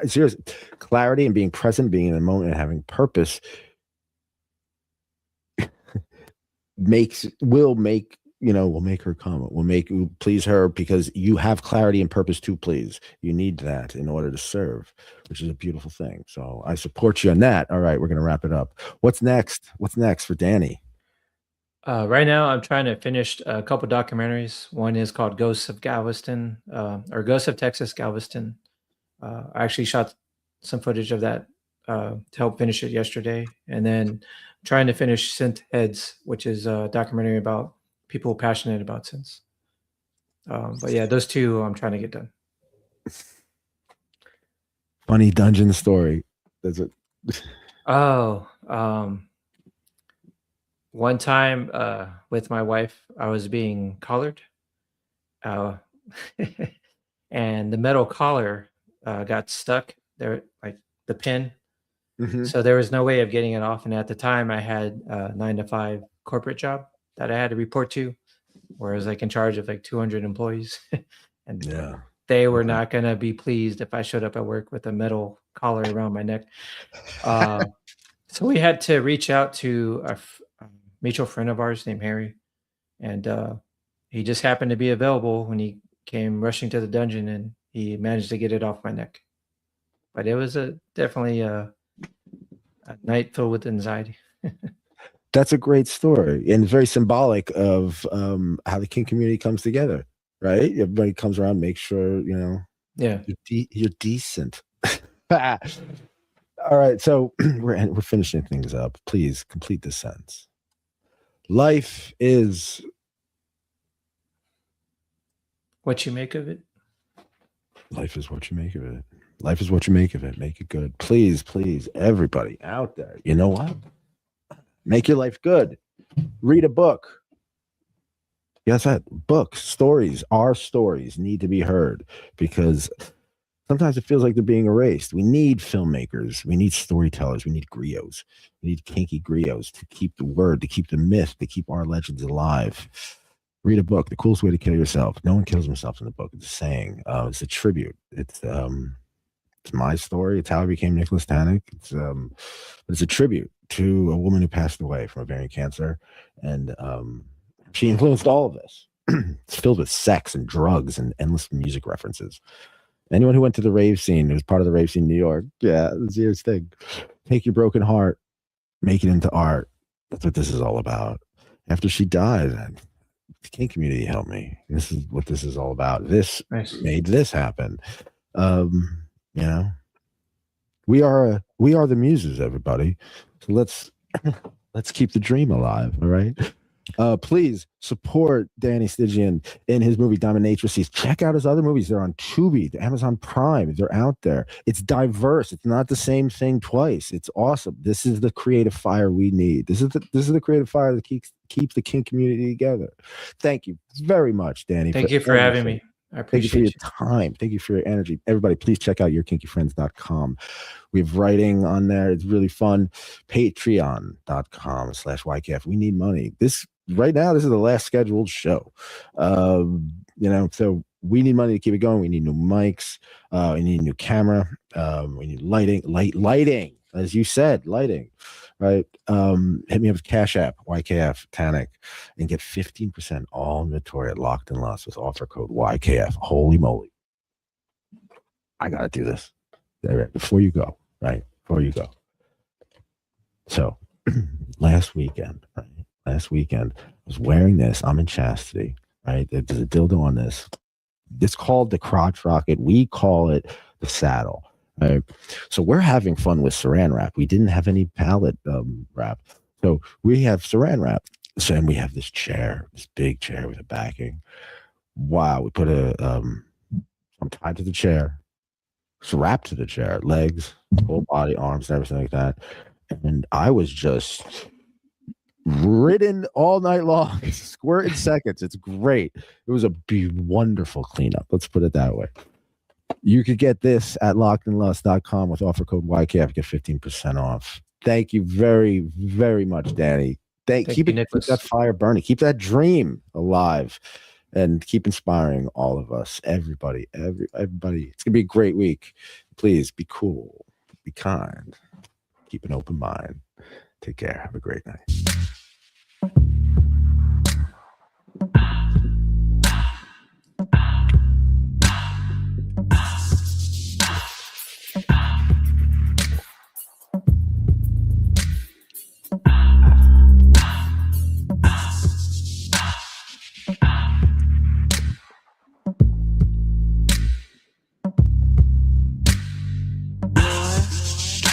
Seriously, clarity and being present, being in the moment, and having purpose will make her come. Will please her, because you have clarity and purpose to please. You need that in order to serve, which is a beautiful thing. So I support you on that. All right, we're gonna wrap it up. What's next? What's next for Dani? Right now, I'm trying to finish a couple documentaries. One is called Ghosts of Galveston, or Ghosts of Texas Galveston. I actually shot some footage of that to help finish it yesterday. And then trying to finish Synth Heads, which is a documentary about people passionate about synths. But yeah, those two I'm trying to get done. Funny dungeon story. That's it. Oh, one time with my wife, I was being collared, uh, and the metal collar got stuck there, like the pin. So there was no way of getting it off. And at the time, I had a 9-to-5 corporate job that I had to report to, where I was like in charge of like 200 employees, and they were not going to be pleased if I showed up at work with a metal collar around my neck. So we had to reach out to a mutual friend of ours named Harry, and he just happened to be available when he came rushing to the dungeon, and he managed to get it off my neck. But it was definitely a night filled with anxiety. That's a great story and very symbolic of how the kink community comes together, right? Everybody comes around, makes sure, you're decent. All right, so we're finishing things up. Please complete this sentence. Life is what you make of it. Life is what you make of it. Life is what you make of it. Make it good. Please, please, everybody out there, you know what? Make your life good. Read a book. Yes, that books, stories, our stories need to be heard, because sometimes it feels like they're being erased. We need filmmakers. We need storytellers. We need griots. We need kinky griots to keep the word, to keep the myth, to keep our legends alive. Read a book. The coolest way to kill yourself. No one kills himself in the book. It's a saying. It's a tribute. It's my story. It's how I became Nicholas Tannick. It's a tribute to a woman who passed away from ovarian cancer, and she influenced all of this. It's filled with sex and drugs and endless music references. Anyone who went to the rave scene, who was part of the rave scene in New York, it's your thing. Take your broken heart, make it into art. That's what this is all about. After she died, the kink community helped me. This is what this is all about. This made this happen. We are the muses, everybody. So let's keep the dream alive. All right. Please support Dani Stygion in his movie Dominatrices. Check out his other movies. They're on Tubi, Amazon Prime. They're out there. It's diverse. It's not the same thing twice. It's awesome. This is the creative fire we need. This is the creative fire that keeps the kink community together. Thank you very much, Dani. Thank you for having me. I appreciate Thank you for your time. Thank you for your energy. Everybody, please check out yourkinkyfriends.com. We have writing on there. It's really fun. Patreon.com/YKF. We need money. Right now, this is the last scheduled show. So we need money to keep it going. We need new mics. We need a new camera. We need lighting, as you said, lighting. Right. Hit me up with Cash App, YKF Tannick, and get 15% all inventory at Locked and Lost with offer code YKF. Holy moly. I gotta do this. Before you go, right? Before you go. So last weekend, I was wearing this. I'm in chastity, right? There's a dildo on this. It's called the crotch rocket. We call it the saddle. Right. So we're having fun with saran wrap. We didn't have any pallet wrap. So we have saran wrap. So, and we have this chair, this big chair with a backing. Wow. We put I'm tied to the chair. It's wrapped to the chair, legs, whole body, arms, and everything like that. And I was just ridden all night long, squirt in seconds. It's great. It was a wonderful cleanup. Let's put it that way. You could get this at lockedandlust.com with offer code YKF. Get 15% off. Thank you very, very much, Dani. Keep that fire burning. Keep that dream alive, and keep inspiring all of us. Everybody. It's gonna be a great week. Please be cool, be kind, keep an open mind. Take care. Have a great night.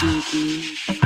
Kinky